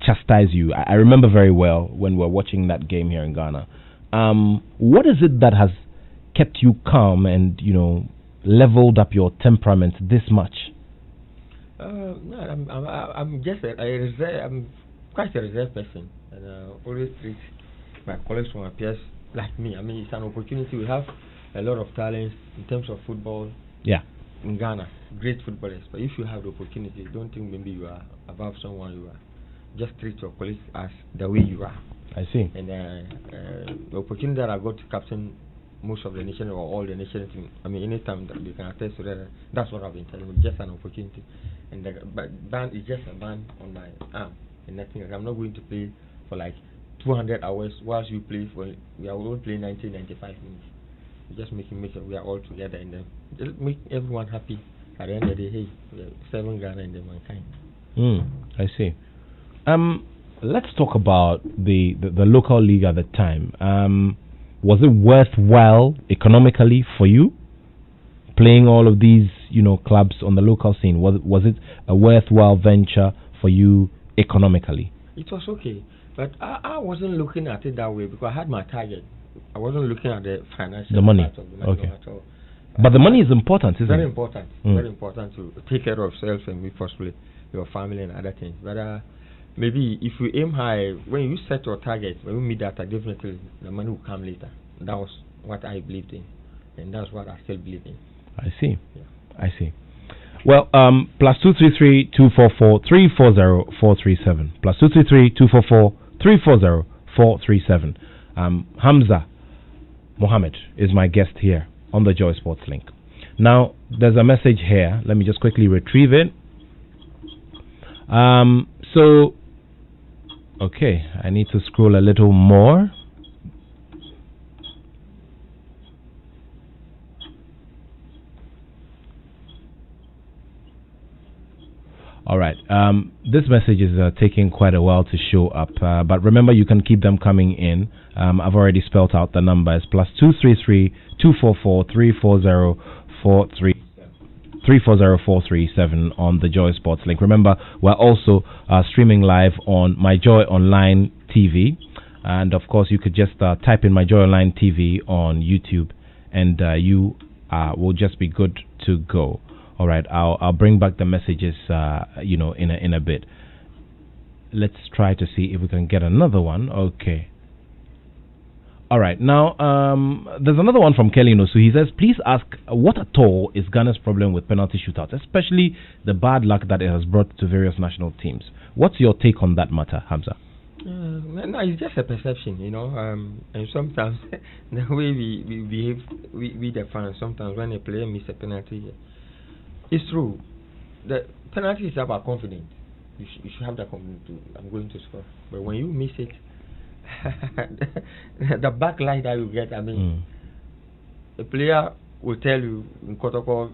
chastise you. I remember very well when we were watching that game here in Ghana. What is it that has kept you calm and leveled up your temperament this much? I'm just I'm quite a reserved person, and always treat my colleagues from my peers like me. I mean, it's an opportunity. We have a lot of talents in terms of football. Yeah. In Ghana, great footballers. But if you have the opportunity, don't think maybe you are above someone. You are. Just treat your colleagues as the way you are. I see. And the opportunity that I got to captain most of the nation or all the nations, anytime that you can attest to that, that's what I've been telling you. Just an opportunity. And the band is just a band on my arm and nothing. I'm not going to play for like 200 hours whilst you play for. We are all playing 95 minutes. Just make sure we are all together and then just make everyone happy. At the end of the day, hey, we are 7 Ghana and then mankind. I see. Let's talk about the local league at the time. Was it worthwhile economically for you playing all of these clubs on the local scene? Was it a worthwhile venture for you economically? It was okay, but I wasn't looking at it that way because I had my target. I wasn't looking at the financial money. Part of the money okay. At all. But the money is important, isn't very it? Important. Very important to take care of yourself and possibly your family and other things. But maybe if you aim high, when you set your target, when you meet that, definitely the money will come later. That was what I believed in, and that's what I still believe in. I see. Yeah. I see. Well, +233 244 340 437 +233 244 340 437. Hamza Mohammed is my guest here on the Joy Sports Link. Now, there's a message here. Let me just quickly retrieve it. Okay, I need to scroll a little more. All right. This message is taking quite a while to show up, but remember you can keep them coming in. I've already spelled out the numbers: +233 244 340 437 on the Joy Sports Link. Remember, we're also streaming live on My Joy Online TV. And of course, you could just type in My Joy Online TV on YouTube, and you will just be good to go. All right, I'll bring back the messages, in a bit. Let's try to see if we can get another one. Okay. All right, now there's another one from Kelly Nosu. He says, please ask what at all is Ghana's problem with penalty shootouts, especially the bad luck that it has brought to various national teams. What's your take on that matter, Hamza? No, it's just a perception, and sometimes the way we behave, we the fans, sometimes when a player misses a penalty, it's true. The penalty is about confidence. You should have that confidence to, I'm going to score. But when you miss it, the backlight that you get, the player will tell you in Kotoko,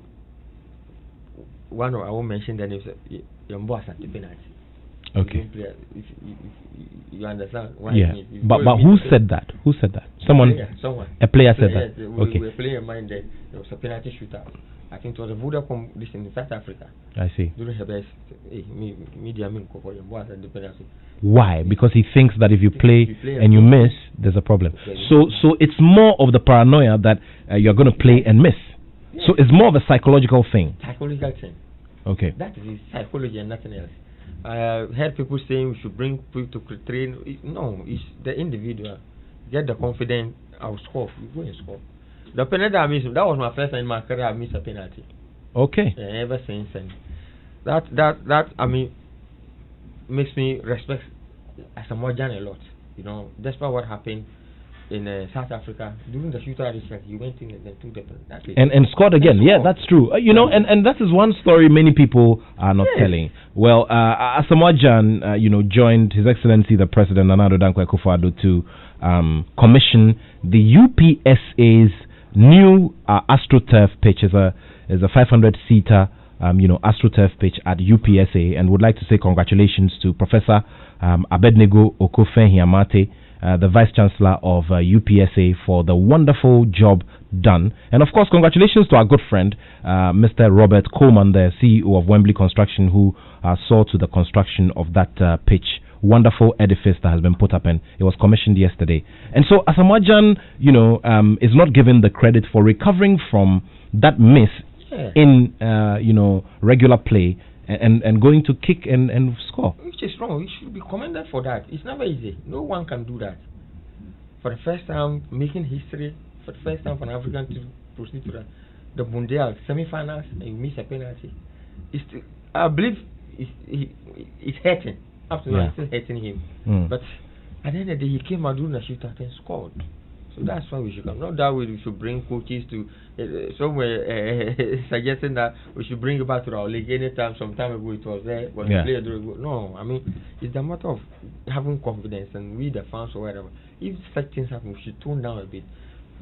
one of I won't mention the name, your boss at the penalty. Okay. You understand? Why But who said that? Who said that? Someone. A player said that. Yes, okay. We were playing a mind that there was a penalty shootout. I think it was a Vodacom this in South Africa. I see. During her best, media the penalty. Why? Because he thinks that if you play and you miss, there's a problem. So it's more of the paranoia that you're going to play and miss. Yes. So it's more of a psychological thing. Psychological thing. Okay. That is psychology and nothing else. I heard people saying we should bring people to train. No, it's the individual. Get the confidence. I'll score. You go and score. The penalty I missed, that was my first time in my career I missed a penalty. Okay. Ever since, and that makes me respect Asamoah Gyan a lot. Despite what happened in South Africa during the shootout race, he went in and then took the penalty and scored again. Yeah, that's true. And that is one story many people are not telling. Well, Asamoah Gyan, joined His Excellency the President Nana Addo Dankwa Akufo-Addo to commission the UPSA's new AstroTurf pitch. Is a 500-seater AstroTurf pitch at UPSA, and would like to say congratulations to Professor Abednego Okofe-Hiamate, the Vice Chancellor of UPSA, for the wonderful job done. And of course, congratulations to our good friend, Mr. Robert Coleman, the CEO of Wembley Construction, who saw to the construction of that pitch. Wonderful edifice that has been put up, and it was commissioned yesterday. And so Asamoah Gyan, is not given the credit for recovering from that miss in regular play and going to kick and score. Which is wrong. You should be commended for that. It's never easy. No one can do that. For the first time, making history, for the first time for an African to proceed to the Mundial semi-finals, and you miss a penalty. I believe it's hurting. Up to now, it's still hurting him. But at the end of the day, he came out doing a shootout and scored. So that's why we should come. Not that way we should bring coaches to somewhere suggesting that we should bring it back to our league anytime. Some time ago it was there when we played. No, it's a matter of having confidence, and we the fans or whatever. If such things happen, we should tone down a bit.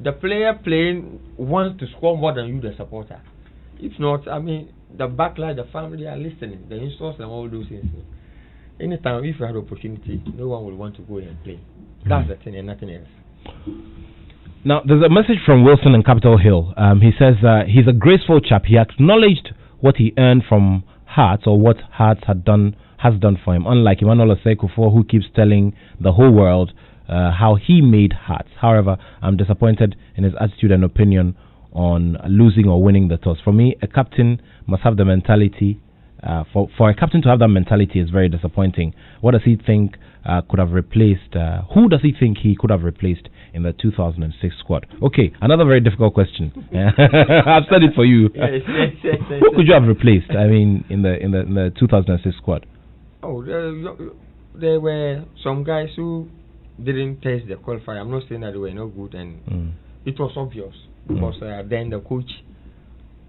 The player playing wants to score more than you, the supporter. If not, the backline, the family are listening, the insults and all those things. Anytime, if you have opportunity, no one will want to go and play. That's the thing and nothing else. Now, there's a message from Wilson in Capitol Hill. He says he's a graceful chap. He acknowledged what he earned from Hearts, or what Hearts has done for him, unlike Emmanuel Osei-Kuffour, who keeps telling the whole world how he made Hearts. However, I'm disappointed in his attitude and opinion on losing or winning the toss. For me, a captain must have the mentality. For a captain to have that mentality is very disappointing. What does he think could have replaced? Who does he think he could have replaced in the 2006 squad? Okay, another very difficult question. I've said it for you. Yes. Who could you have replaced? In the 2006 squad. Oh, there were some guys who didn't test the qualifier. I'm not saying that they were not good, and it was obvious because then the coach.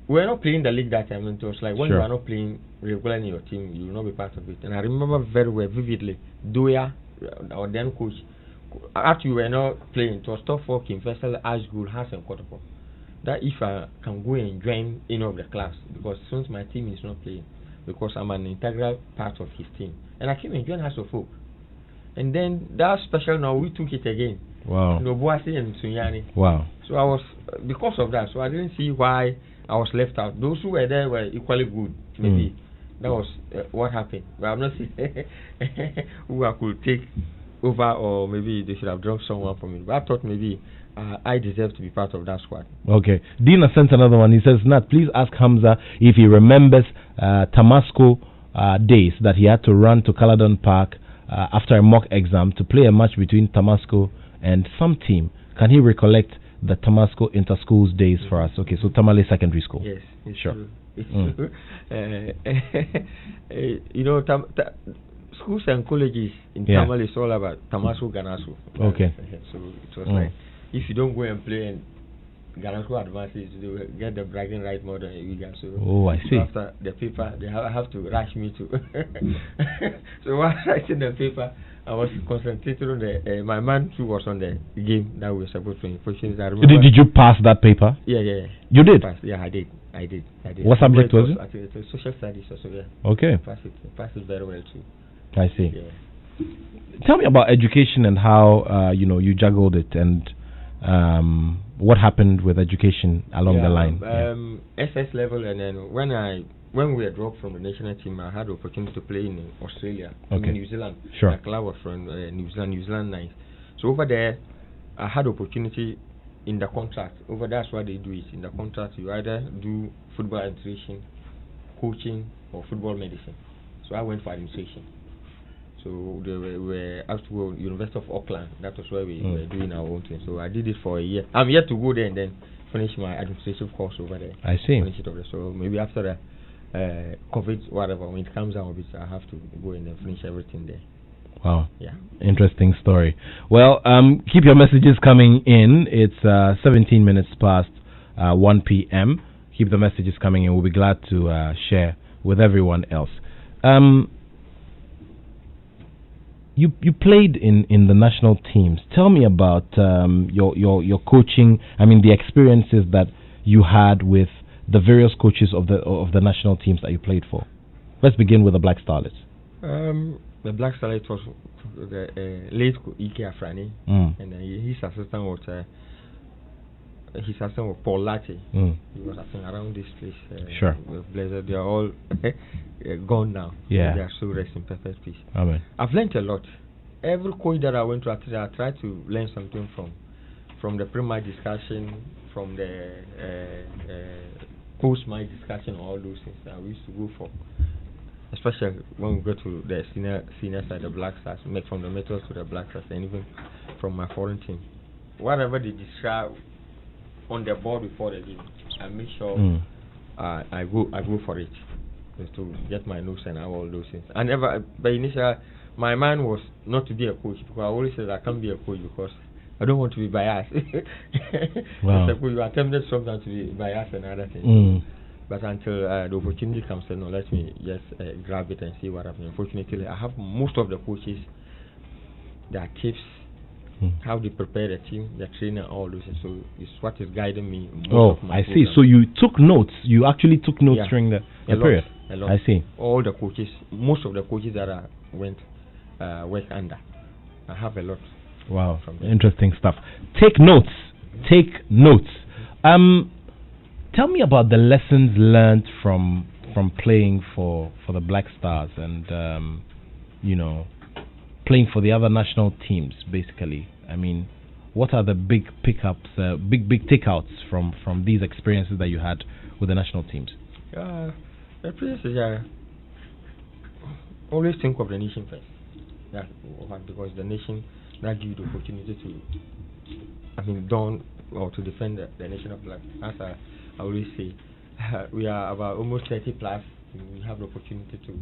We were not playing the league that time. It was like when you are not playing regularly in your team, you will not be part of it. And I remember very well, vividly, Doya, our then coach, after we were not playing, it was tough for Kim Fessel, Ashgool, Hassan Kotoko. That if I can go and join any of the class, because since my team is not playing, because I'm an integral part of his team. And I came and joined House of Folk. And then that special now, we took it again. Wow. Nobuasi and Sunyani. Wow. So I was, because of that, so I didn't see why I was left out. Those who were there were equally good. Maybe that was what happened. But I'm not saying who I could take over, or maybe they should have dropped someone for me. But I thought maybe I deserve to be part of that squad. Okay. Dina sent another one. He says, Nat, please ask Hamza if he remembers Tamasco days that he had to run to Caledon Park after a mock exam to play a match between Tamasco and some team. Can he recollect the Tamasco inter-schools days for us? Okay, so Tamale Secondary School. Yes, it's sure. True. It's true. You know, schools and colleges in Tamale is all about Tamasco Ganasu. Okay. So it was like, if you don't go and play and Ganasu advances, they will get the bragging right more than you guys. So I see. After the paper, they have to rush me to. So while writing the paper, I was concentrating on the. My man too was on the game that we were supposed to play. Did you pass that paper? Yeah. You did? Yeah, I did. What subject was it? I think it's social studies also. Yeah. Okay. Passed it very well too. I see. Yeah. Tell me about education and how you juggled it, and what happened with education along the line. SS level, and then when we were dropped from the national team, I had the opportunity to play in Australia, in New Zealand. Sure. My club was from New Zealand Nines. So over there, I had opportunity in the contract. Over that's what they do is in the contract you either do football administration, coaching, or football medicine. So I went for administration. So we were asked to go to University of Auckland. That was where we were doing our own thing. So I did it for a year. I'm yet to go there and then finish my administrative course over there. I see. Finish it over there. So maybe after the COVID, whatever, when it comes out of it, I have to go and then finish everything there. Wow. Yeah. Interesting story. Well, keep your messages coming in. It's 17 minutes past 1 p.m. Keep the messages coming in. We'll be glad to share with everyone else. You played in the national teams. Tell me about your coaching. I mean, the experiences that you had with the various coaches of the national teams that you played for. Let's begin with the Black Starlets. The Black Starlets was the late Ike Afrani, and his assistant was Paul Latte. He was around this place. Sure. They are all gone now. Yeah. They are so rest in perfect peace. Amen. I've learned a lot. Every coach that I went to, I tried to learn something from the pre-match discussion, from the post-match discussion, all those things that we used to go for. Especially when we go to the senior side, the Black Stars, from the Metals to the Black Stars, and even from my foreign team. Whatever they describe on the board before the game, I make sure I go for it, just to get my notes and all those things. I never, but initially, my mind was not to be a coach, because I always said I can't be a coach because I don't want to be biased. Wow. You attempted sometimes to be biased and other things. But until the opportunity comes, let me just grab it and see what happens. Unfortunately, I have most of the coaches, their tips, how they prepare the team, their training, all those. So it's what is guiding me. I see. So you took notes. You actually took notes during the period. A lot. I see. All the coaches, most of the coaches that I went work under, I have a lot. Wow, interesting stuff. Take notes. Take notes. Tell me about the lessons learned from playing for the Black Stars and playing for the other national teams. Basically, I mean, what are the big pickups, big takeouts from these experiences that you had with the national teams? The experiences, always think of the nation first. Because the nation that gives you the opportunity to defend the nation of Black. As I always say, we are about almost 30 plus. We have the opportunity to.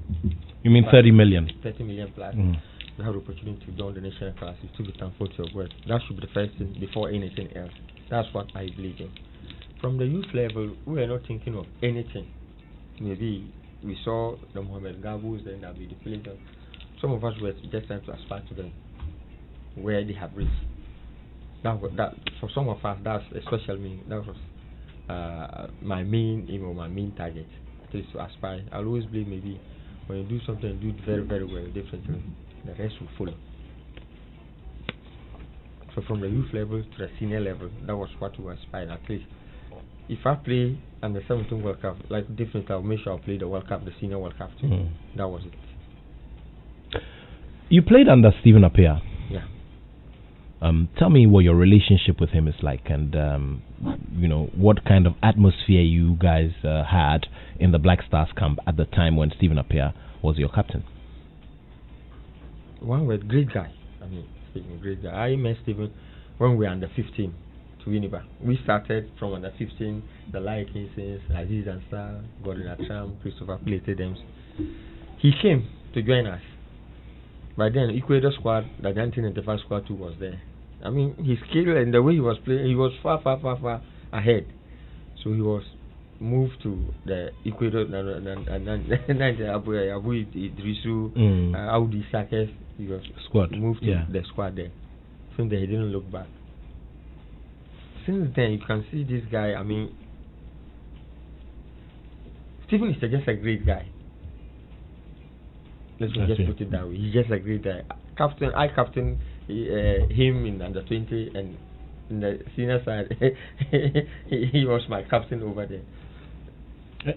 You mean 30 million? 30 million plus. We have the opportunity to don the national class. To be thankful to your word. That should be the first thing before anything else. That's what I believe in. From the youth level, we are not thinking of anything. Maybe we saw the Mohammed Gabus, then that we depleted. Some of us were just trying to aspire to them where they have reached. That for some of us, that's especially me. That was my main aim or my main target, at least to aspire. I always believe maybe when you do something, do it very, very well, differently, the rest will follow. So from the youth level to the senior level, that was what we aspired. At least, if I play under 17 World Cup, like different, I'll make sure I play the World Cup, the senior World Cup too. That was it. You played under Stephen Appiah. Tell me what your relationship with him is like, and what kind of atmosphere you guys had in the Black Stars camp at the time when Stephen Appiah was your captain. One word, great guy. Stephen, great guy. I met Stephen when we were under 15 to Winnipeg. We started from under 15, the Lion Kingsons, Aziz Ansar, Gordon Atram, Christopher Plate. He came to join us. By then, Ecuador squad, the 1995 squad too was there. His skill and the way he was playing, he was far ahead. So he was moved to the Ecuador, Abu Idrisu, Audi Sakes. He was moved to the squad there. Since then, he didn't look back. Since then, you can see this guy. Stephen is just a great guy. Let's just put it that way. He's just a great guy. I captain him in under 20, and in the senior side, he was my captain over there.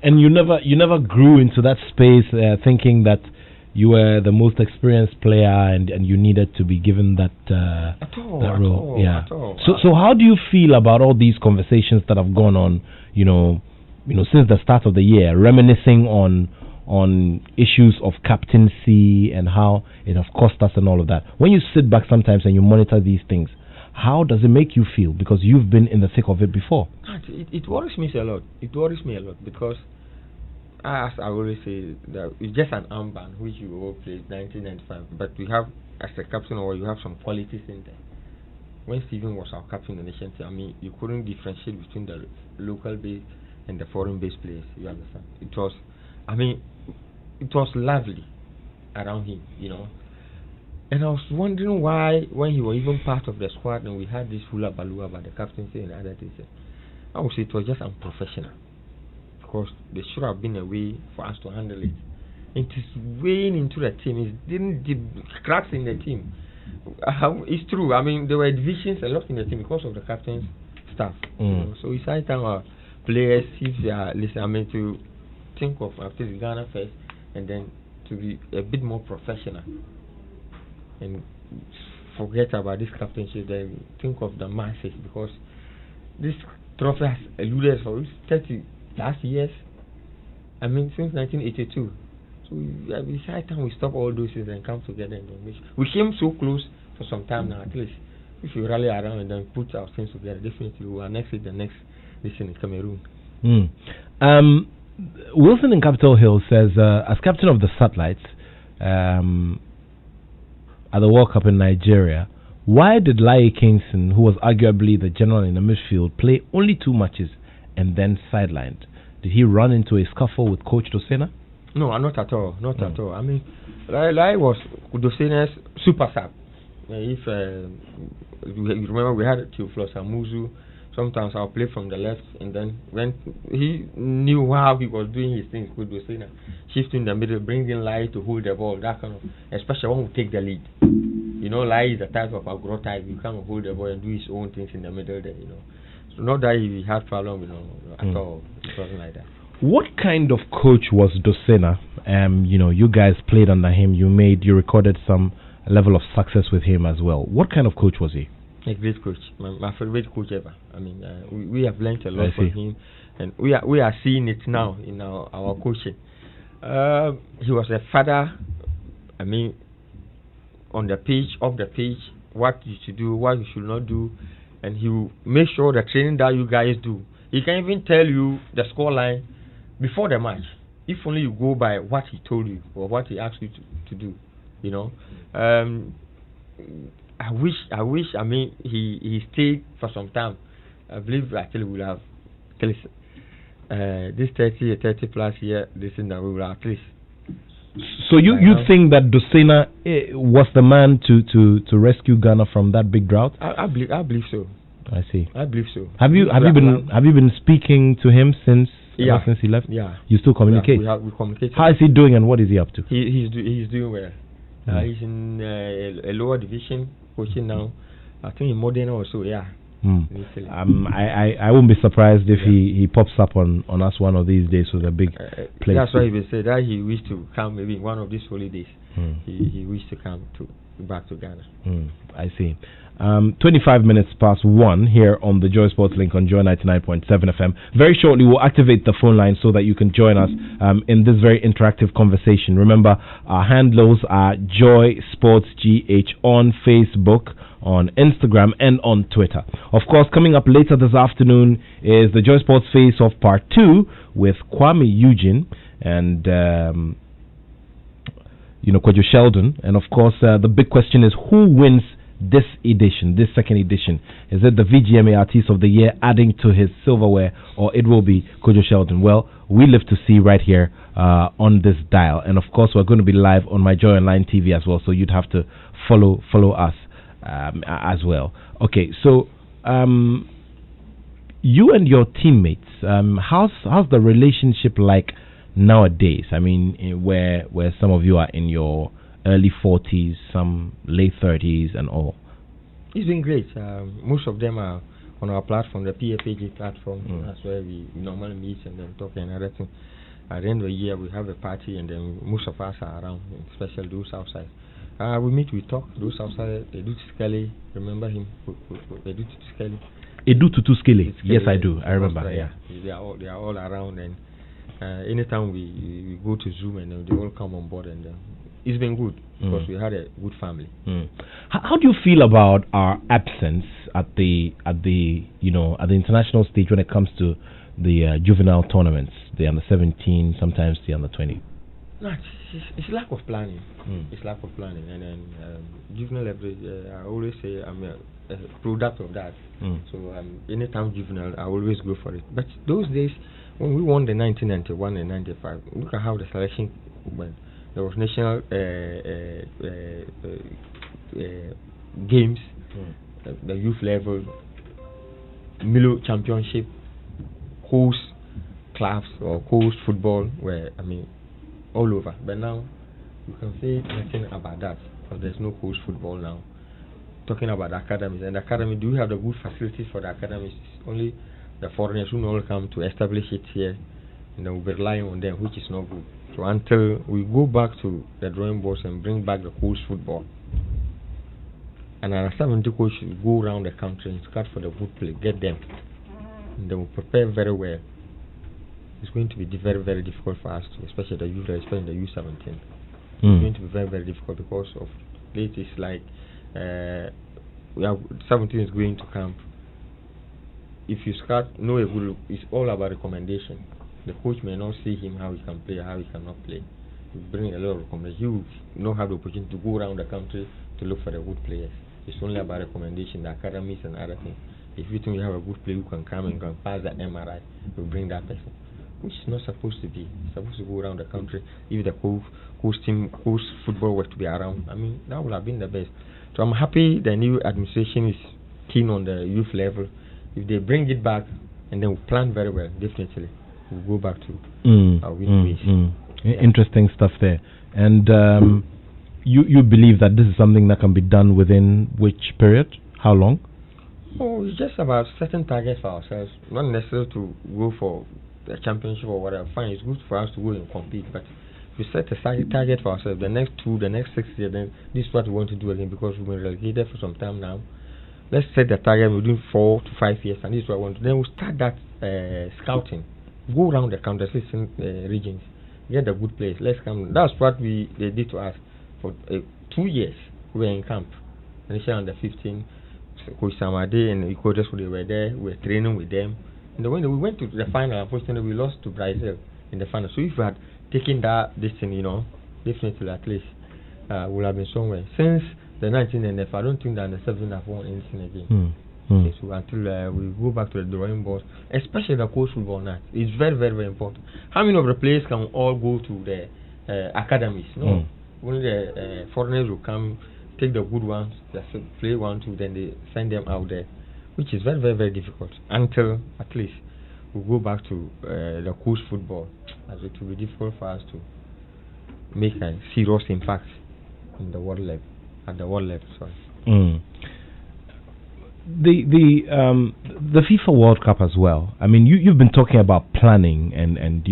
And you never grew into that space thinking that you were the most experienced player and you needed to be given that role. At all. So how do you feel about all these conversations that have gone on, since the start of the year, reminiscing on issues of captaincy and how it has cost us and all of that? When you sit back sometimes and you monitor these things, how does it make you feel? Because you've been in the thick of it before. It worries me a lot. It worries me a lot because, as I always say, that it's just an armband which you all played 1995. But we have, as a captain, or you have some qualities in there. When Stephen was our captain in the nation team, you couldn't differentiate between the local base and the foreign based players. You understand? It was lovely around him, And I was wondering why, when he was even part of the squad and we had this hula baloo about the captaincy and other things, I would say it was just unprofessional. Because there should have been a way for us to handle it. It is weighing into the team. It didn't cracks in the team. It's true. There were divisions a lot in the team because of the captain's staff. So it's high time our players, if they are listening, to think of Ghana first, and then to be a bit more professional and forget about this captainship. Then think of the masses, because this trophy has eluded for 30 last years. Since 1982. So it's high time we stop all those things and come together and then we came so close for some time now. At least if we rally around and then put our things together, definitely we are next in Cameroon. Wilson in Capitol Hill says, as captain of the Satellites at the World Cup in Nigeria, why did Lai Kingston, who was arguably the general in the midfield, play only 2 matches and then sidelined? Did he run into a scuffle with Coach Dosena? No, not at all. Not at all. Lai was Dosena's super sub. If you remember, we had Theophilus Amuzu. Sometimes I'll play from the left, and then when he knew how he was doing his things with Dosena, shifting the middle, bringing Lai to hold the ball, that kind of, especially when we take the lead. Lai is the type of agro type. You can't hold the ball and do his own things in the middle there. So not that he had problem, at all. It wasn't like that. What kind of coach was Dosena? You guys played under him. You recorded some level of success with him as well. What kind of coach was he? A great coach, my favorite coach ever. We have learned a lot from him, and we are seeing it now in our coaching. He was a father. On the pitch, off the pitch, what you should do, what you should not do, and he will make sure the training that you guys do. He can even tell you the score line before the match, if only you go by what he told you or what he asked you to do. I wish. He stayed for some time. I believe actually we'll have at least this 30 plus year. This is that we will have at least. So you think that Dosena was the man to rescue Ghana from that big drought? I believe so. I see. I believe so. Have you been speaking to him since he left? Yeah. You still communicate? Yeah, we communicate. How is he doing and what is he up to? He's doing well. He's in a lower division coaching now. I think in Modena or so. Yeah. I won't be surprised if he pops up on us one of these days with a big place. That's why he will say that he wished to come maybe one of these holidays. He wished to come back to Ghana. I see. 25 minutes past 1 here on the Joy Sports Link on Joy 99.7 FM. Very shortly, we'll activate the phone line so that you can join us in this very interactive conversation. Remember, our handles are Joy Sports GH on Facebook, on Instagram, and on Twitter. Of course, coming up later this afternoon is the Joy Sports Face Off Part 2 with Kwame Eugene and Kojo Sheldon. And of course, the big question is who wins this second edition? Is it the VGMA Artist of the Year adding to his silverware, or it will be Kojo Sheldon? Well, we live to see right here on this dial. And of course, we're going to be live on My Joy Online TV as well, so you'd have to follow us as well. Okay, so you and your teammates, how's the relationship like nowadays? I mean, where some of you are in your early 40s, some late 30s, and all. It's been great. Most of them are on our platform, the PFAG platform. That's where we normally meet and then talk and other things. At the end of the year, we have a party, and then most of us are around, especially those outside. We meet, we talk. Those outside, they do Skelly. Remember him? They do Skelly. Edu Tutu Skelly. Yes, I do. I remember. Yeah. They are all around, and anytime we go to Zoom, and they all come on board, and it's been good because we had a good family. How do you feel about our absence at the international stage when it comes to the juvenile tournaments, the under 17, sometimes the under 20? No, it's lack of planning. It's lack of planning, and then juvenile level. I always say I'm a product of that. So anytime juvenile, I always go for it. But those days when we won the 1991 and 95, look at how the selection went. There was national games, the youth level, Milo Championship, coast clubs or coast football, where all over. But now you can say nothing about that because there's no coast football now. Talking about the academies, and the academy, do we have the good facilities for the academies? It's only the foreigners who all come to establish it here, and then we're relying on them, which is not good. So until we go back to the drawing boards and bring back the coast football, and our 70 coaches go around the country and scout for the good play, get them, and then we prepare very well. It's going to be very, very difficult for us, especially the youth, especially the U17. It's going to be very, very difficult because of latest, like we have 17 is going to camp. If you scout, it's all about recommendation. The coach may not see him how he can play, how he cannot play. You bring a lot of recommendations. You don't have the opportunity to go around the country to look for the good players. It's only about recommendation, the academies and other things. If you think you have a good player who can come and can pass the MRI, you bring that person, which is not supposed to be. It's supposed to go around the country. If the coach football were to be around, that would have been the best. So I'm happy the new administration is keen on the youth level. If they bring it back and then we plan very well, definitely we'll go back to our winning ways. Interesting stuff there. And you believe that this is something that can be done within which period? How long? Oh, it's just about certain targets for ourselves. Not necessarily to go for a championship or whatever. Fine, it's good for us to go and compete, but if we set a target for ourselves, the next 6 years, then this is what we want to do again because we've been relegated for some time now. Let's set the target within 4 to 5 years, and this is what I want to do. Then we'll start that scouting. Go around the country, regions, get the good players. Let's come. That's what they did to us for 2 years. We were in camp. Initially under 15, Coach Samade and coaches they were there. We were training with them. And when we went to the final, unfortunately, we lost to Brazil in the final. So if we had taken that definitely at least would have been somewhere. Since the 19NF, I don't think that the 7 have won anything again. Okay, so until we go back to the drawing board, especially the coach football night, it's very, very, very important. How many of the players can all go to the academies? No, only the foreigners will come, take the good ones, just play 1, 2, then they send them out there, which is very, very, very difficult. Until at least we go back to the coach football, as it will be difficult for us to make a serious impact in the world level, at the world level. Sorry. The FIFA World Cup as well. You've been talking about planning and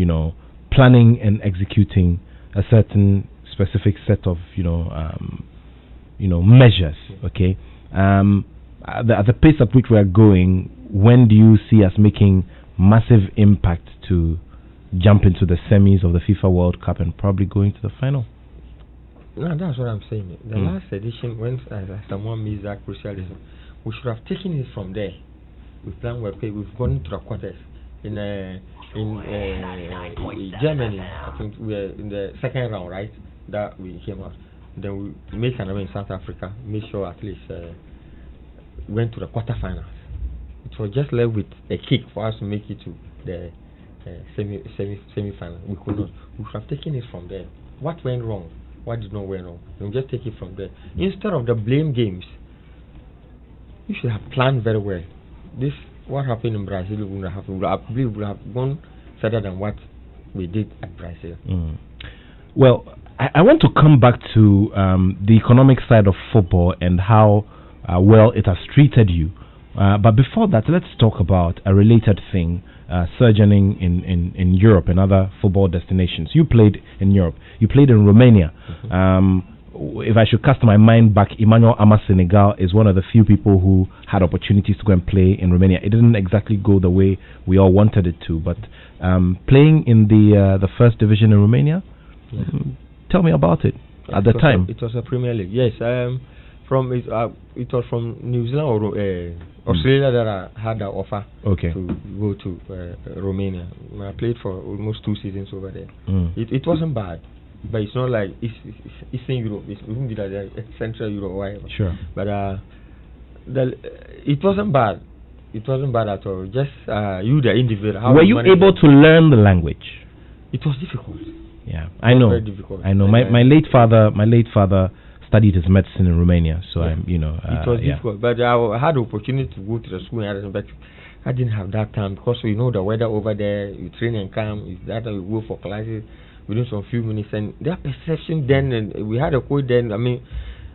planning and executing a certain specific set of measures. Okay. at the pace at which we are going, when do you see us making massive impact to jump into the semis of the FIFA World Cup and probably going to the final? No, that's what I'm saying. The last edition, when someone missed that crucial decision, we should have taken it from there. We plan well. We've gone to the quarters in Germany. I think we are in the second round, right? That we came out. Then we make another in South Africa. Make sure at least went to the quarterfinals. It was just left with a kick for us to make it to the semi-final. We could not. We should have taken it from there. What went wrong? What did not went wrong? We'll just take it from there. Instead of the blame games, you should have planned very well. This what happened in Brazil I believe would have gone further than what we did at Brazil. Well, I want to come back to the economic side of football and how well it has treated you. But before that, let's talk about a related thing, surgeoning in Europe and other football destinations. You played in Europe. You played in Romania. If I should cast my mind back, Emmanuel Ama Senegal is one of the few people who had opportunities to go and play in Romania. It didn't exactly go the way we all wanted it to, but playing in the first division in Romania, tell me about it at the time. It was a Premier League, yes. It was from New Zealand or Australia that I had the offer to go to Romania. I played for almost 2 seasons over there. It wasn't bad. But it's not like Eastern Europe. It's Central Europe or whatever. Sure. But it wasn't bad. It wasn't bad at all. Just you, the individual. Were you able to learn the language? It was difficult. Yeah, I know. Very difficult. I know. My late father studied his medicine in Romania, so it was difficult. But I had the opportunity to go to the school, but I didn't have that time because the weather over there. You train and come. That we go for classes within some few minutes, and their perception then, and we had a coach then. I mean,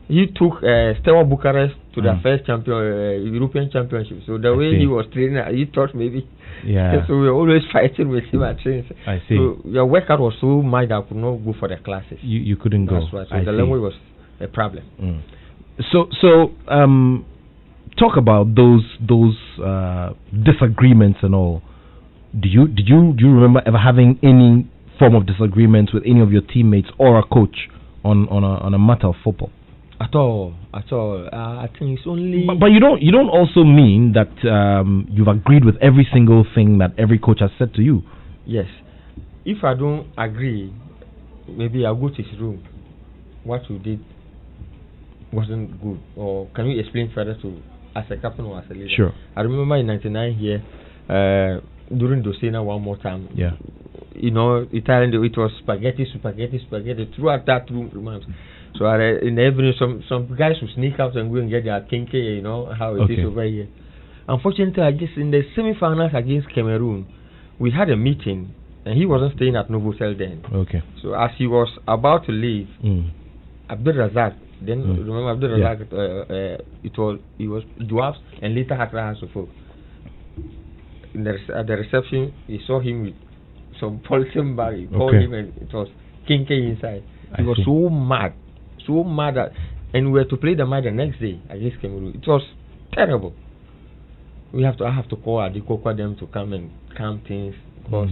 he took Steaua Bucharest to the first European Championship. So the way he was training, he thought maybe. Yeah. So we were always fighting with him at training. I see. So your workout was so much that I could not go for the classes. You couldn't go. That's right. So the language was a problem. So talk about those disagreements and all. Do you remember ever having any form of disagreements with any of your teammates or a coach on a matter of football? At all. I think it's only. But you don't also mean that you've agreed with every single thing that every coach has said to you. Yes. If I don't agree, maybe I'll go to his room. What you did wasn't good, or can you explain further to as a captain or as a leader? Sure. I remember in '99 here during Docena one more time. Yeah. Italian, it was spaghetti throughout that room. So in the evening, some guys would sneak out and go and get their kinky, how it is over here. Unfortunately, I guess in the semi-finals against Cameroon, we had a meeting, and he wasn't staying at Novotel then. Okay. So as he was about to leave, Abdul Razak, then remember Abdul Razak, he was dwarfs and later Hatra Hasofo. At the reception, he saw him with some polythene bag. He called him, and it was kinky inside. He was so mad that, and we were to play the match the next day against Cameroon. It was terrible. I have to call Adikokwa them to come and calm things, because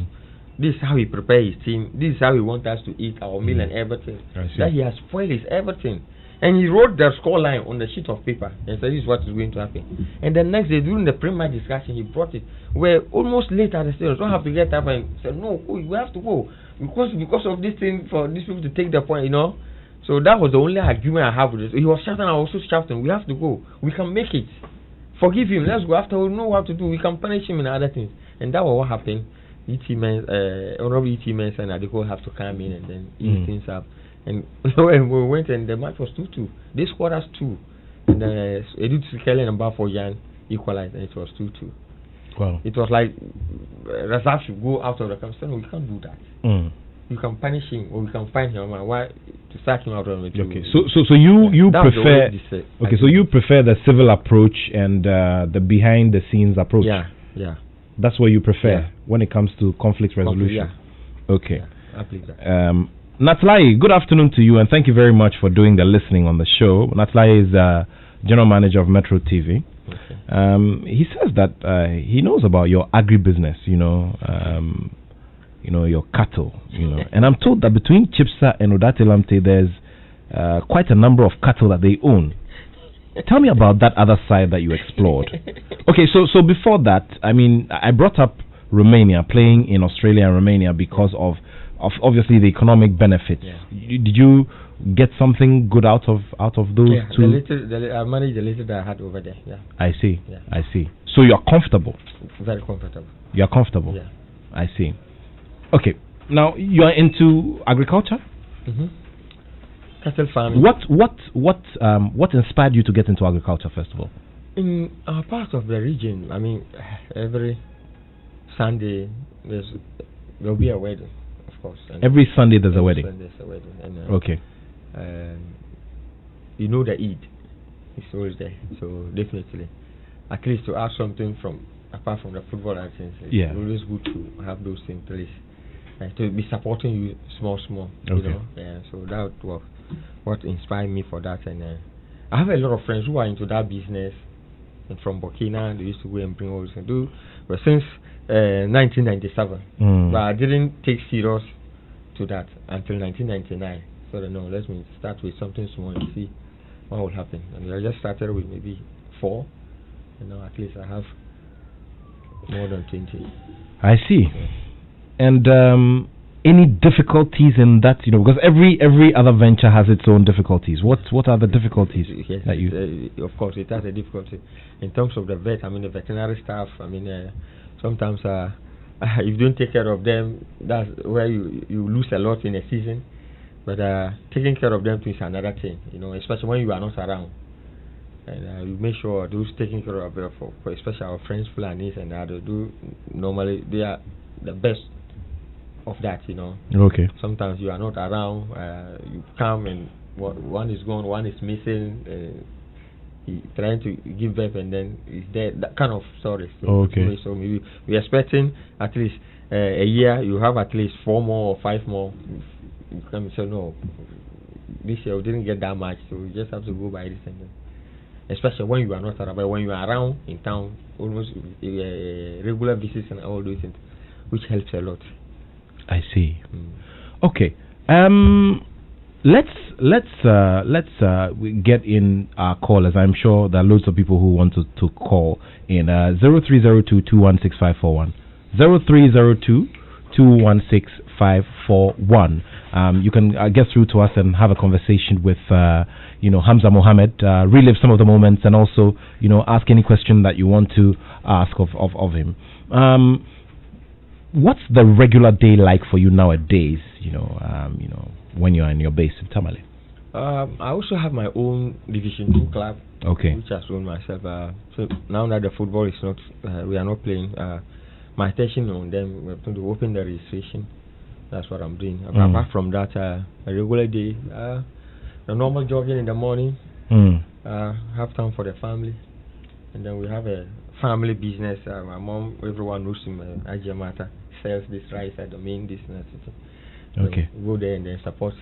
this is how he prepared his team. This is how he wants us to eat our meal and everything. That he has spoiled his everything. And he wrote the scoreline on the sheet of paper and said this is what is going to happen. And the next day during the pre-match discussion, he brought it. We're almost late at the stadium. Don't have to get up and say no, we have to go because of this thing, for these people to take the point, So that was the only argument I have with this. He was shouting, I was also shouting. We have to go. We can make it. Forgive him. Let's go. After we know what to do, we can punish him and other things. And that was what happened. Honorable E.T. Mensah and Adeko have to come in and then ease things up. And when we went, and the match was 2-2. They scored us 2. And Edu Tsikele and Bafo Jan equalized, and it was 2-2. Wow. It was like Razak should go out of the camp. No, we can't do that. You can punish him, or we can find him. Why to sack him out of it? Okay. So you prefer. Okay. So you prefer the civil approach and the behind the scenes approach. Yeah. That's what you prefer when it comes to conflict resolution. Okay. Yeah, I believe that. Natlai, good afternoon to you, and thank you very much for doing the listening on the show. Natlai is General Manager of Metro TV. He says that he knows about your agribusiness, your cattle, and I'm told that between Chipsa and Odatilamte, there's quite a number of cattle that they own. Tell me about that other side that you explored. Okay, so before that, I brought up Romania, playing in Australia and Romania because of obviously the economic benefits. Yeah. Did you get something good out of those two? I managed the little that I had over there. Yeah. I see. Yeah. I see. So you're comfortable. Very comfortable. You're comfortable. Yeah. I see. Okay. Now you are into agriculture. Cattle farming. What inspired you to get into agriculture first of all? In our part of the region, every Sunday there'll be a wedding, of course. Every Sunday there's a wedding. There's a wedding. And, okay. The Eid is always there, so definitely, at least to have something apart from the football actions, it's always good to have those things at least. To be supporting you small, okay. So that was what inspired me for that, and I have a lot of friends who are into that business, and from Burkina they used to go and bring all this and do. But since 1997, but I didn't take serious to that until 1999. So let me start with something small and see what will happen. And I just started with maybe 4, and now at least I have more than 20. I see. Yeah. And any difficulties in that, because every other venture has its own difficulties. What are the difficulties that you? Of course, it has a difficulty in terms of the the veterinary staff. Sometimes if you don't take care of them, that's where you lose a lot in a season. But taking care of them is another thing, especially when you are not around. And you make sure those taking care of, for especially our friends, Fulanis, and others, normally they are the best of that, Okay. Sometimes you are not around, you come and one is gone, one is missing, he trying to give birth and then is there, that kind of stories. Okay. So maybe we're expecting at least a year, you have at least 4 more or 5 more. You come and say, no, this year we didn't get that much, so we just have to go by this and then. Especially when you are not around, but when you are around in town, almost regular visits and all those things, which helps a lot. I see. Okay. Let's get in our callers. I'm sure there are loads of people who want to call in 0302-216-541. 0302-216-541. You can get through to us and have a conversation with Hamza Mohammed, relive some of the moments, and also ask any question that you want to ask of him. What's the regular day like for you nowadays? When you are in your base in Tamale. I also have my own Division 2 club. Okay. Which I own myself. So now that the football is not, we are not playing. My attention on them. We're going to open the registration. That's what I'm doing. Apart from that, a regular day, the normal jogging in the morning. Have time for the family, and then we have a family business. My mom, everyone knows him. Ajamata sells this rice at the main business. Okay. So go there and then support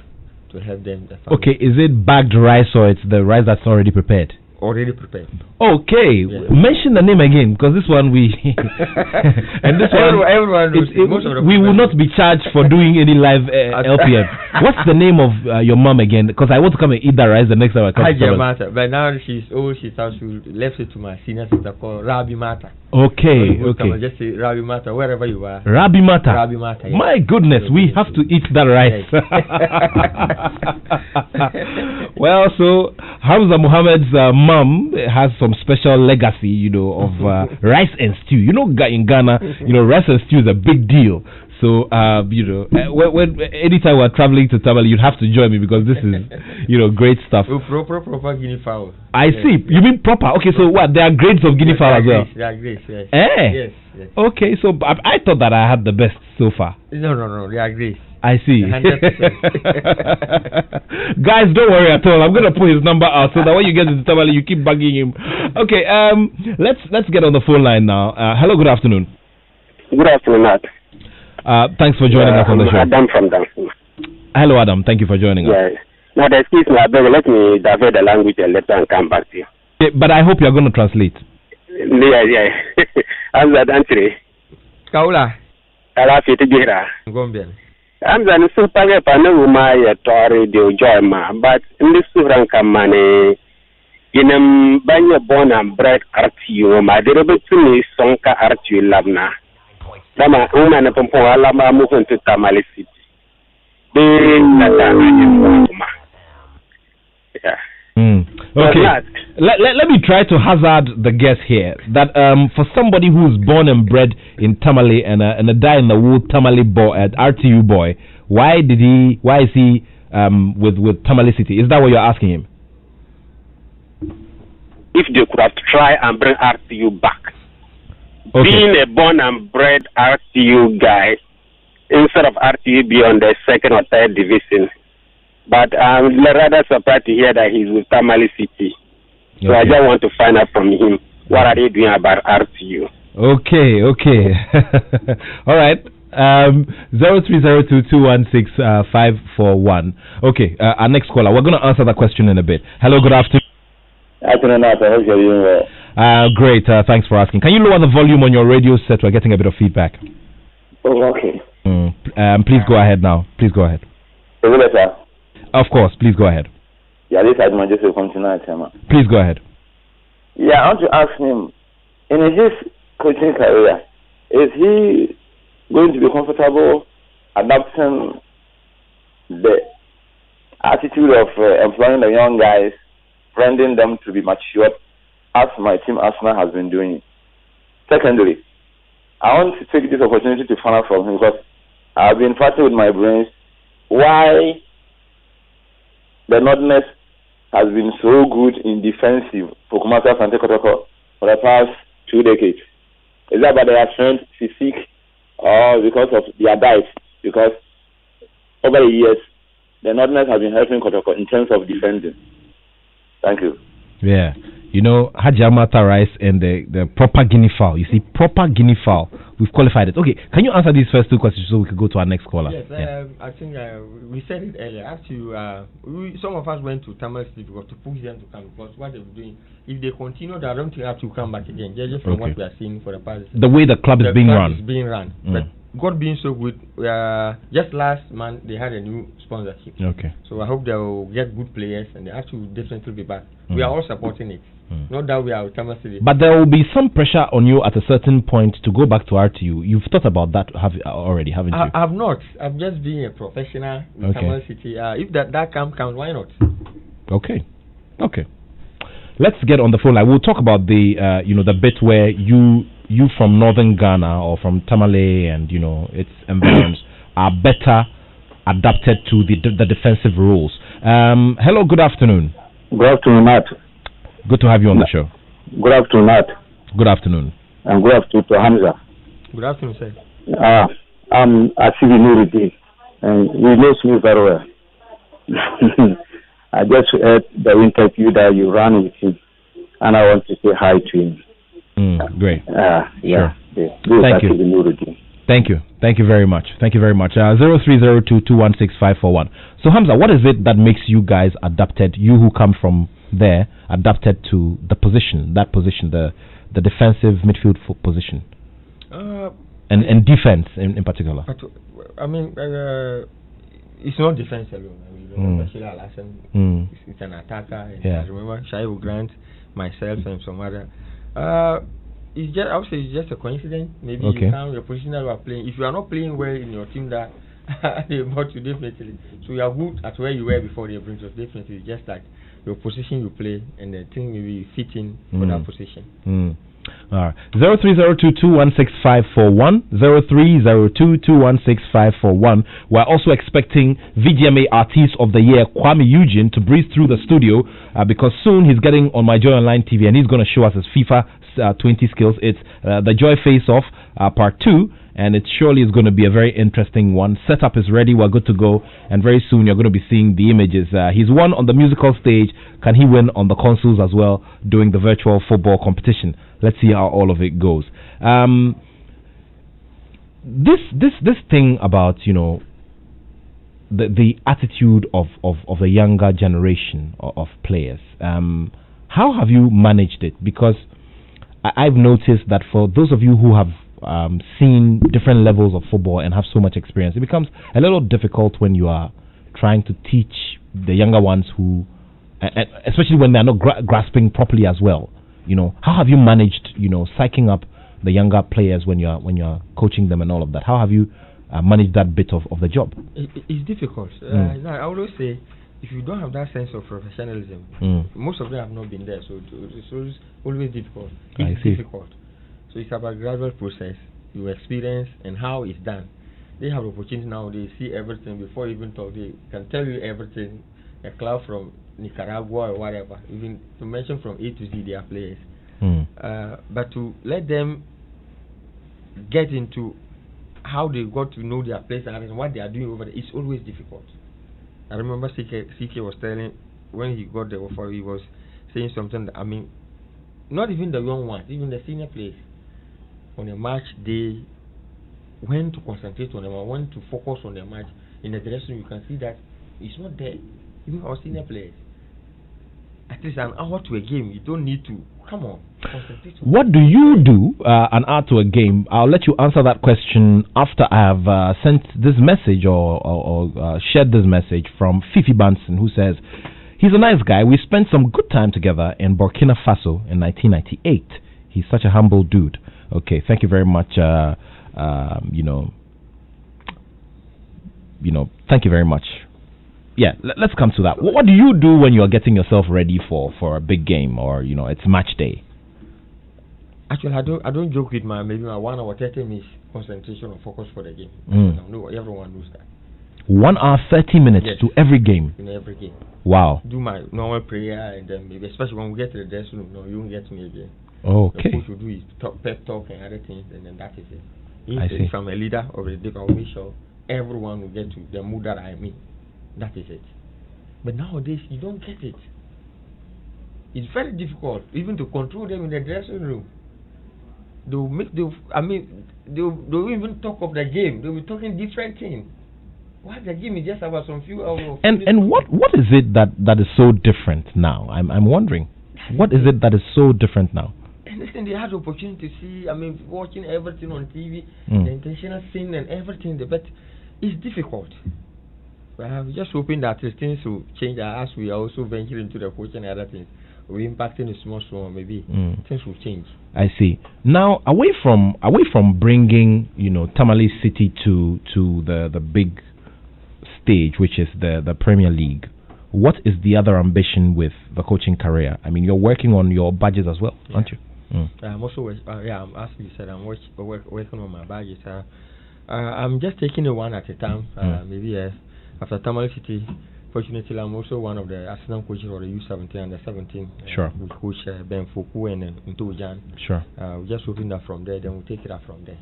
to help them. Okay, is it bagged rice or it's the rice that's already prepared? Already prepared. Okay, mention the name again, because this one we and this one everyone knows we will not be charged for doing any live LPM. What's the name of your mom again? Because I want to come and eat that rice the next time I come. But now she's old. She left it to my senior sister called Rabi Mata. Okay. Just say Rabi Mata wherever you are. Rabi Mata. Rabi Mata. Yes. My goodness, we have to eat that rice. Well, so Hamza Mohammed's mom has some special legacy, of rice and stew. In Ghana, rice and stew is a big deal. So, when anytime we're traveling to Tamale, you'd have to join me because this is, great stuff. Proper guinea fowl. I see. You mean proper? Okay, so what? There are grades of guinea fowl as well? There are grades, yes. Yes. Okay, so I thought that I had the best so far. No, there are grades. I see. 100%. Guys, don't worry at all. I'm going to put his number out so that when you get to Tamale, you keep bugging him. Okay, let's get on the phone line now. Hello, good afternoon. Good afternoon, Matt. Thanks for joining us on the show. Adam from Dancing. Hello, Adam. Thank you for joining us. Now, excuse me, I beg, let me divert the language a little and come back to you. Okay, but I hope you're going to translate. Yeah. Hamza Dantri. Kaula. Ala fiti gira. Gombian. Hamza ni supage panu ma ya tori de joy ma, but in this ranka mane inam banya born and bred RTU ma de robetuni sonka RTU labna. Dama uma na pompo ala ma move into Tamale City. Be Nathaniel ma. Yeah. Okay. Let me try to hazard the guess here that for somebody who's born and bred in Tamale and a die in the wood Tamale boy at RTU boy, why is he with Tamale City? Is that what you're asking him? If they could have tried and bring RTU back, okay. Being a born and bred RTU guy instead of RTU be on the second or third division. But I'm rather surprised to hear that he's with Tamale City. So I just want to find out from him what are they doing about RTU. Okay. All right. 0302216541. Okay. Our next caller. We're going to answer that question in a bit. Hello. Good afternoon. Afternoon, I hope you're doing well. Great. Thanks for asking. Can you lower the volume on your radio set? We're getting a bit of feedback. Oh, okay. Please go ahead now. Please go ahead. Is it better? Of course. Please go ahead. Yeah, this is my just continue. Please go ahead. Yeah, I want to ask him, in his coaching career, is he going to be comfortable adopting the attitude of employing the young guys, training them to be matured, as my team Arsenal has been doing? Secondly, I want to take this opportunity to find out from him, because I've been fighting with my brains why the Northerners has been so good in defensive for Kumasi and Kotoko for the past 2 decades. Is that by their strength, physique, or because of their diet? Because over the years, the Northerners have been helping Kotoko in terms of defending. Thank you. Yeah. You know, Hajamata rice and the proper guinea fowl. You see, proper guinea fowl. We've qualified it. Okay, can you answer these first two questions so we can go to our next caller? Yes, I think we said it earlier. Actually, some of us went to Tamale City because to push them to come, because what they're doing, if they continue, I don't think they have to come back again. Just from what we are seeing for the past. The way the club is being run. But God being so good, just last month they had a new sponsorship. Okay. So I hope they will get good players and they actually definitely be back. We are all supporting it. Not that we are Tamale City. But there will be some pressure on you at a certain point to go back to RTU. You've thought about that already, haven't you? I've not. I'm just being a professional in Tamale City. If that comes, why not? Okay. Let's get on the phone line. We'll talk about the the bit where you from northern Ghana or from Tamale and its environs are better adapted to the defensive rules. Hello, good afternoon. Good afternoon, Matt. Good to have you on the show. Good afternoon, Matt. Good afternoon. And good afternoon to Hamza. Good afternoon, sir. I'm Asibi Nuruddin, and he knows me very well. I just heard the interview that you ran with him, and I want to say hi to him. Great. Yeah. Thank you. Thank you. Thank you very much. 0302216541. So Hamza, what is it that makes you guys adapted? You who come from there, adapted to the position, the defensive midfield position, and defense in particular. But, I mean, it's not defense alone. I mean, Bashir Al-Hassan is an attacker. And I remember Shaibu Grant, myself, and some other. It's just, I would say, it's just a coincidence. Maybe you count your position that you are playing. If you are not playing well in your team, that they brought you definitely. So you are good at where you were before they bring you. Definitely, it's just that your position you play and the thing will be fitting for that position. All right. 0302216541. 0302216541. We're also expecting VGMA Artist of the Year Kwame Eugene to breeze through the studio because soon he's getting on My Joy Online TV and he's going to show us his FIFA 20 skills. It's the Joy Face Off Part 2. And it surely is going to be a very interesting one. Setup is ready. We're good to go. And very soon you're going to be seeing the images. He's won on the musical stage. Can he win on the consoles as well, doing the virtual football competition? Let's see how all of it goes. This thing about, the attitude of the younger generation of players. How have you managed it? Because I've noticed that for those of you who have seen different levels of football and have so much experience, it becomes a little difficult when you are trying to teach the younger ones who, especially when they're not grasping properly as well. How have you managed, psyching up the younger players when you're coaching them and all of that? How have you managed that bit of the job? It's difficult. I always say, if you don't have that sense of professionalism, most of them have not been there, so it's always difficult. It's difficult. So it's about a gradual process, your experience, and how it's done. They have opportunity now, they see everything before you even talk, they can tell you everything, a club from Nicaragua or whatever, even to mention from A to Z their players. But to let them get into how they got to know their place and what they are doing over there, it's always difficult. I remember CK was telling, when he got the offer, he was saying something that, not even the young ones, even the senior players, on a match, they when to concentrate on them or when to focus on their match in the dressing room, you can see that it's not there. Even our senior players, at least an hour to a game, you don't need to concentrate on what do you do an hour to a game? I'll let you answer that question after I have sent this message or shared this message from Fifi Banson, who says he's a nice guy. We spent some good time together in Burkina Faso in 1998. He's such a humble dude. Okay, thank you very much. Thank you very much. Yeah, let's come to that. What do you do when you are getting yourself ready for a big game or it's match day? Actually, I don't joke with my 1 hour 30 minutes concentration or focus for the game. No, everyone knows that. 1 hour 30 minutes to every game. In every game. Wow. Do my normal prayer and then maybe, especially when we get to the dressing room, you won't get me again. Okay. The coach will do is pep talk and other things, and then that is it. If I'm a leader of the day, I will make sure everyone will get to the mood that I'm in. That is it. But nowadays, you don't get it. It's very difficult even to control them in the dressing room. They'll even talk of the game. They'll be talking different things. Why the game is just about some few hours. And what is it that is so different now? I'm wondering. What is it that is so different now? And listen, they had the opportunity to see, watching everything on TV, the intentional scene and everything, but it's difficult. I'm just hoping that things will change as we are also venturing into the coaching and other things. We're impacting the small, maybe things will change. I see. Now, away from bringing Tamale City to the big stage, which is the Premier League, what is the other ambition with the coaching career? You're working on your badges as well, aren't you? I'm also, as you said, I'm working on my badges. I'm just taking it one at a time. Maybe after Tamale City, fortunately, I'm also one of the assistant coaches for the U17 and the 17. Sure. With Coach Ben Foku and Ntojan. Sure. We're just hoping that from there, then we'll take it up from there.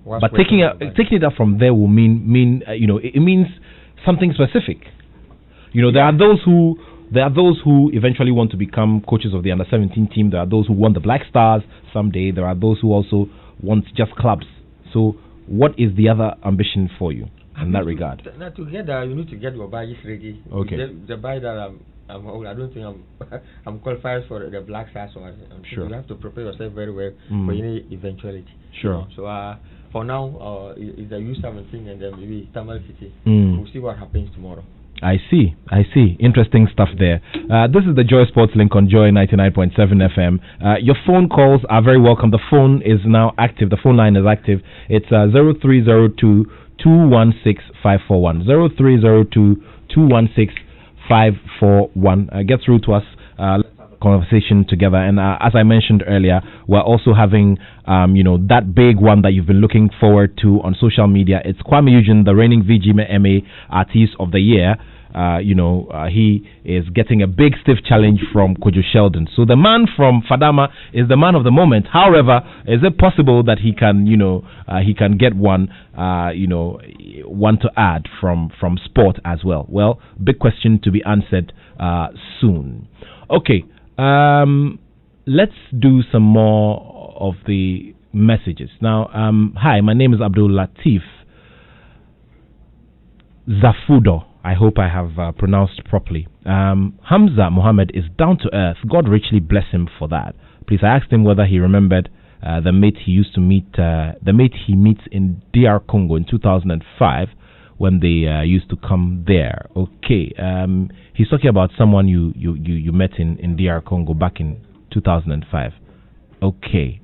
But taking it up from there will mean it means something specific. There are those who eventually want to become coaches of the under-17 team. There are those who want the Black Stars someday. There are those who also want just clubs. So, what is the other ambition for you in that regard? Together, you need to get your badges ready. Okay. The badge that I don't think I'm qualified for the Black Stars. So sure. You have to prepare yourself very well for any eventuality. Sure. So for now, it's the U17 and then maybe Tamale City. We'll see what happens tomorrow. I see. Interesting stuff there. This is the Joy Sports Link on Joy 99.7 FM. Your phone calls are very welcome. The phone is now active. The phone line is active. It's 0302 216 541. 0302 216 541. Get through to us. Let's have a conversation together. And as I mentioned earlier, we're also having that big one that you've been looking forward to on social media. It's Kwame Eugene, the reigning VGMA Artist of the Year. He is getting a big stiff challenge from Kojo Sheldon. So the man from Fadama is the man of the moment. However, is it possible that he can get one to add from sport as well? Well, big question to be answered soon. Okay, let's do some more of the messages. Now, hi, my name is Abdul Latif Zafudo. I hope I have pronounced properly. Hamza Mohammed is down to earth. God richly bless him for that. Please, I asked him whether he remembered the mate he used to meet, the mate he meets in DR Congo in 2005 when they used to come there. Okay, he's talking about someone you met in DR Congo back in 2005. Okay.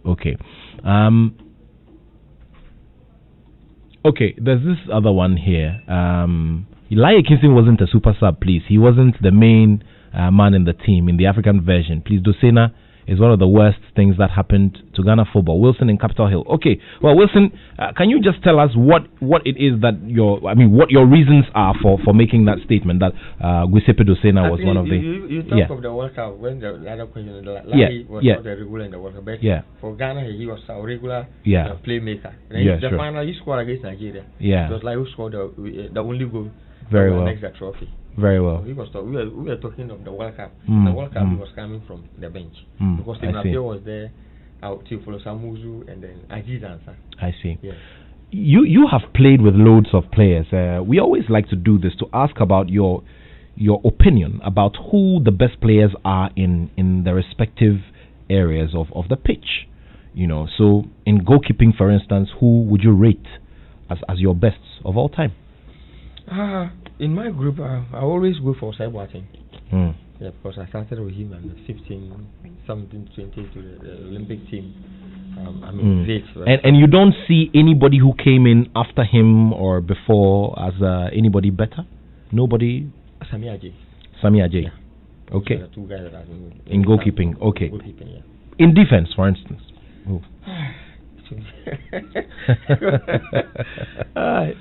Okay, there's this other one here. Elijah Kingston wasn't a super sub, please. He wasn't the main man in the team in the African version. Please, Dosena is one of the worst things that happened to Ghana football. Wilson in Capitol Hill. Okay, well, Wilson, can you just tell us what it is that what your reasons are for making that statement that Giuseppe Dosena was one of the... You talk of the World Cup when the other question, Larry was not a regular in the World Cup, but for Ghana, he was a regular playmaker. And the final, he scored against Nigeria. It was like who scored the only goal very well next the trophy. Very well. We were talking of the World Cup. The World Cup was coming from the bench because Appiah was there, Teofilo Samuzu, and then Ajit Ansah. I see. Yes. You have played with loads of players. We always like to do this to ask about your opinion about who the best players are in the respective areas of the pitch. So in goalkeeping, for instance, who would you rate as your best of all time? In my group, I always go for Saibuating. Yeah, because I started with him and 15, 17, 20 to the Olympic team. Great. Right? And you don't see anybody who came in after him or before as anybody better? Nobody? Sami Ajayi. Yeah. Okay. The two guys that are in goalkeeping. Okay. Goalkeeping, yeah. In defense, for instance.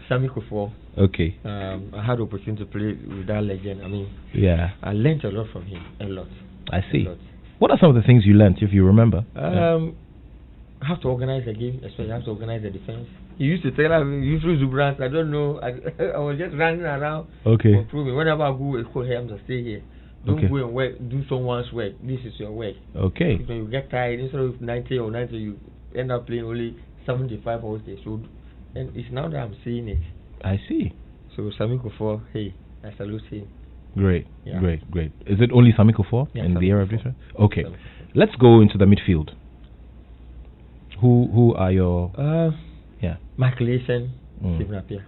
Sami Kufo. Okay. I had the opportunity to play with that legend. I learned a lot from him. A lot. I see. What are some of the things you learned, if you remember? I have to organize the game, especially I have to organize the defense. He used to tell us, you through Zubrans, I don't know. I was just running around. Okay. Improving. Whenever I go, Hamza, stay here. Don't go and work. Do someone's work. This is your work. Okay. When you get tired, instead of 90 or 90, you end up playing only 75 hours a day. So, and it's now that I'm seeing it. I see. So Sami Kufo, hey, I salute him. Great. Is it only Sami Kufo in the era of this? Okay. Let's go into the midfield. Who are your... Michael Essien, Stephen Appiah.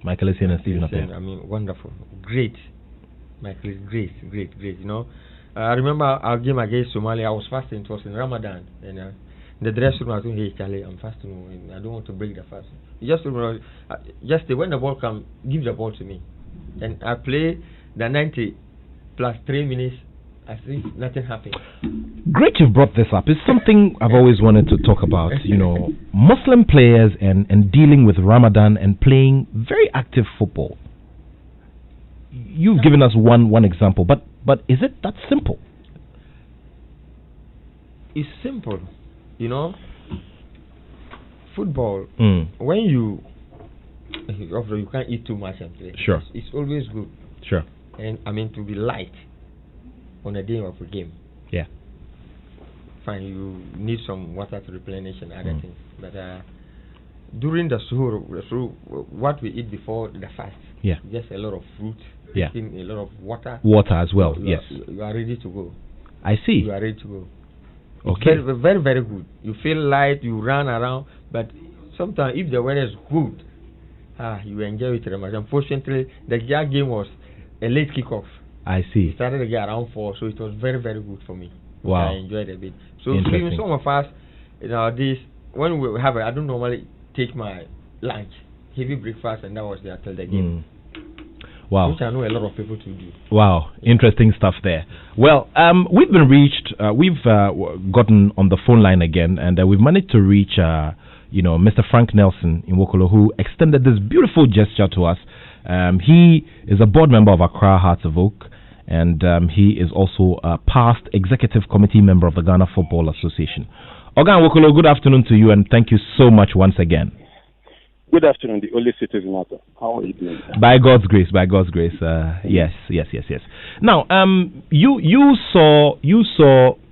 Michael Essien and Stephen Appiah. Wonderful. Great. Michael is great. I remember our game against Somalia, I was fasting. It was in Ramadan. And the dressing room, I told him, hey, Charlie, I'm fasting. I don't want to break the fast. Just when the ball comes, give the ball to me. And I play the 90 plus 3 minutes. I think nothing happened. Great you've brought this up. It's something I've always wanted to talk about. Muslim players and dealing with Ramadan and playing very active football. You've given us one example, but is it that simple? It's simple. Football, when you can't eat too much and play. Sure. It's always good. Sure. And to be light on a day of a game. Yeah. Fine, you need some water to replenish and other things. But during the suhoor, what we eat before the fast, just a lot of fruit, a lot of water. Water as well, you are ready to go. I see. You are ready to go. Okay. Very, very, very good. You feel light, you run around, but sometimes if the weather is good, you enjoy it very much. Unfortunately, the game was a late kickoff. I see. It started again around 4, so it was very, very good for me. Wow. I enjoyed it a bit. So even some of us, when we have I don't normally take my lunch, heavy breakfast, and that was there till the game. Wow. Which I know a lot of people to do. Wow, interesting stuff there. Well, we've been reached, we've gotten on the phone line again, and we've managed to reach, Mr. Frank Nelson in Wokolo, who extended this beautiful gesture to us. He is a board member of Accra Hearts of Oak, and he is also a past executive committee member of the Ghana Football Association. Ogan Wokolo, good afternoon to you, and thank you so much once again. Good afternoon, the only citizen matter. How are you doing? By God's grace. Yes. Now, you saw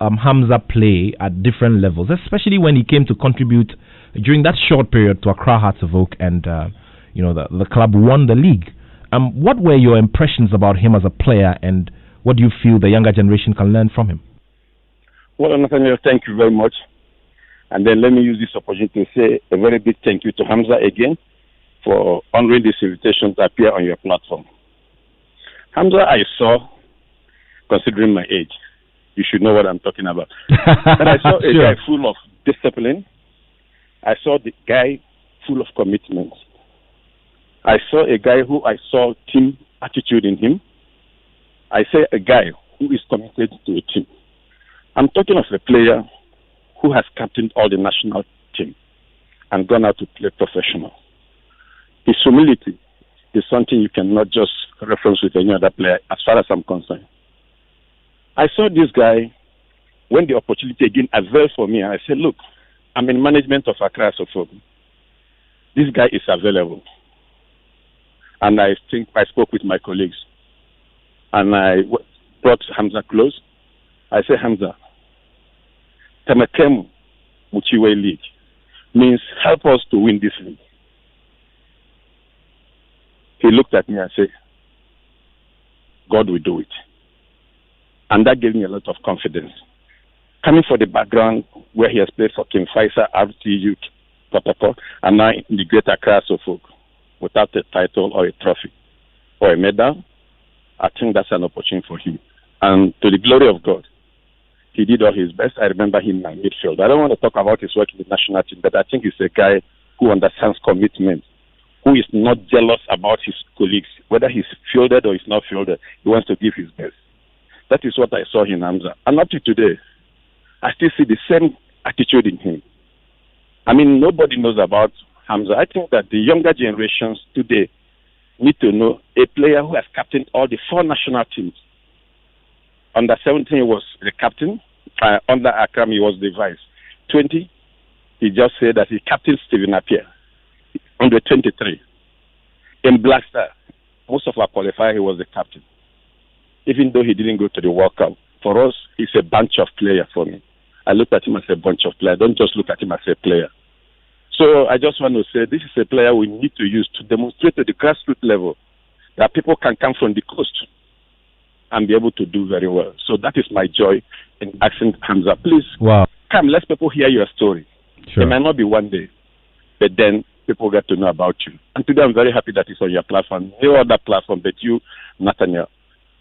Hamza play at different levels, especially when he came to contribute during that short period to Accra Hearts of Oak, and the club won the league. What were your impressions about him as a player, and what do you feel the younger generation can learn from him? Well, Nathaniel, thank you very much. And then let me use this opportunity to say a very big thank you to Hamza again for honoring this invitation to appear on your platform. Hamza, I saw, considering my age, you should know what I'm talking about. But I saw a guy full of discipline. I saw the guy full of commitment. I saw a guy who I saw team attitude in him. I say a guy who is committed to a team. I'm talking of a player who has captained all the national team and gone out to play professional. His humility is something you cannot just reference with any other player as far as I'm concerned. I saw this guy when the opportunity again availed for me, and I said, look, I'm in management of Accra Suffolk. This guy is available. And I think I spoke with my colleagues. And I brought Hamza close. I said, Hamza, Temekemu Muchiwe League means help us to win this league. He looked at me and said, God will do it. And that gave me a lot of confidence. Coming from the background where he has played for King Faisal, RTU, Protocol, and now in the Greater Accra Suffolk, without a title or a trophy or a medal, I think that's an opportunity for him. And to the glory of God, he did all his best. I remember him in my midfield. I don't want to talk about his work in the national team, but I think he's a guy who understands commitment, who is not jealous about his colleagues, whether he's fielded or he's not fielded. He wants to give his best. That is what I saw in Hamza. And up to today, I still see the same attitude in him. I mean, nobody knows about Hamza. I think that the younger generations today need to know a player who has captained all the 4 national teams. Under 17, he was the captain. Under Akram, he was the vice. 20, he just said that he captained Stephen Appiah. Under 23, in Black Star, most of our qualifiers, he was the captain. Even though he didn't go to the World Cup, for us, he's a bunch of players for me. I look at him as a bunch of players. Don't just look at him as a player. So I just want to say this is a player we need to use to demonstrate at the grassroots level that people can come from the coast and be able to do very well. So that is my joy in asking Hamza, please come, let people hear your story. Sure. It might not be one day, but then people get to know about you. And today I'm very happy that it's on your platform. No other platform but you, Nathaniel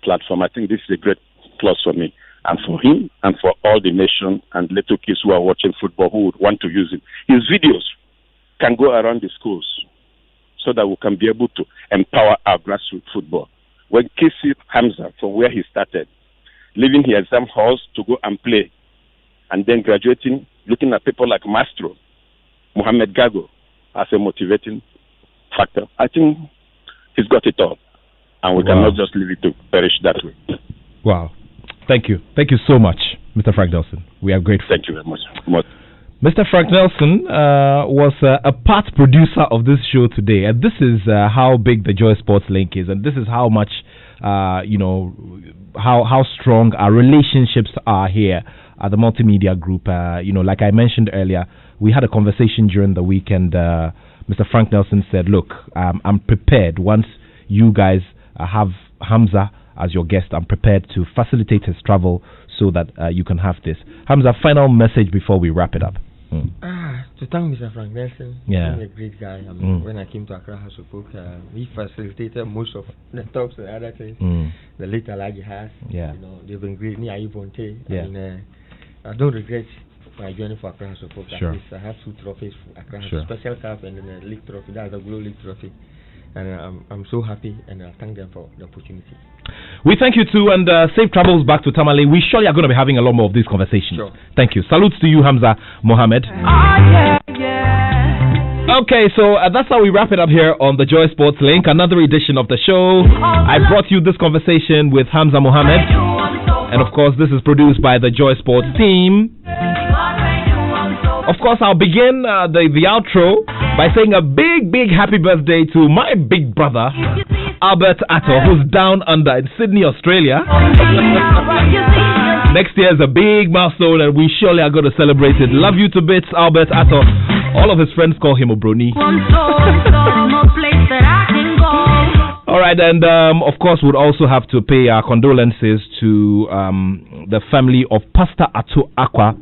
platform. I think this is a great plus for me and for him and for all the nation and little kids who are watching football who would want to use it. His videos can go around the schools so that we can be able to empower our grassroots football. When kids see Hamza from where he started, leaving his exam halls to go and play, and then graduating, looking at people like Mastro, Mohammed Gago as a motivating factor, I think he's got it all. And we cannot just leave it to perish that way. Wow. Thank you. Thank you so much, Mr. Frank Nelson. We are grateful. Thank you very much. Mr. Frank Nelson was a part producer of this show today. And this is how big the Joy Sports Link is. And this is how much, how strong our relationships are here at the Multimedia Group. Like I mentioned earlier, we had a conversation during the week, and Mr. Frank Nelson said, look, I'm prepared once you guys have Hamza as your guest. I'm prepared to facilitate his travel so that you can have this. Hamza, final message before we wrap it up. To thank Mr. Frank Nelson. He's a great guy. When I came to Accra Suffolk, he facilitated most of the talks and other things. The late Alagi has. They've been great. I don't regret my journey for Accra Suffolk. I have 2 trophies for Accra, Special Cup and then a League Trophy. That's a Glow League Trophy. And I'm so happy, and I thank them for the opportunity. We thank you too, and safe travels back to Tamale. We surely are going to be having a lot more of these conversations. Sure. Thank you. Salutes to you, Hamza Mohammed. Okay, so that's how we wrap it up here on the Joy Sports Link, another edition of the show. I brought you this conversation with Hamza Mohammed, and of course, this is produced by the Joy Sports team. Of course, I'll begin the outro by saying a big happy birthday to my big brother, Hamza Attoh, who's down under in Sydney, Australia. Next year is a big milestone, and we surely are going to celebrate it. Love you to bits, Hamza Attoh. All of his friends call him Obroni. All right, and of course, we'd also have to pay our condolences to the family of Pastor Attoh Aqua,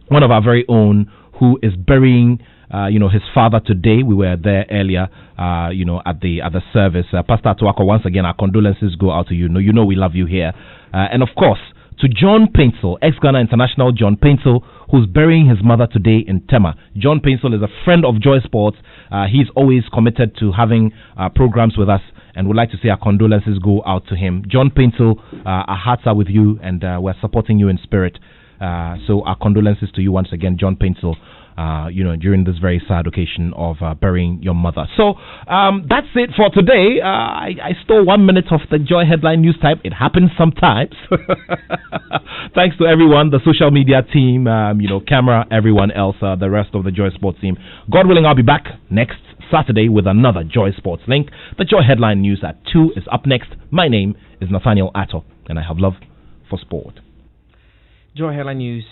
one of our very own, who is burying, his father today. We were there earlier, at the service. Pastor Attoh Aqua, once again, our condolences go out to you. You know we love you here, and of course to John Paintsel, ex-Ghana international John Paintsel, who's burying his mother today in Tema. John Paintsel is a friend of Joy Sports. He's always committed to having programs with us, and would like to say our condolences go out to him. John Paintsel, our hearts are with you, and we're supporting you in spirit. So our condolences to you once again, John Paintsel, during this very sad occasion of burying your mother. So that's it for today. I stole 1 minute of the Joy headline news type. It happens sometimes. Thanks to everyone, the social media team, camera, everyone else, the rest of the Joy Sports team. God willing, I'll be back next Saturday with another Joy Sports link. The Joy headline news at 2 is up next. My name is Nathaniel Attoh, and I have love for sport. Joy headline news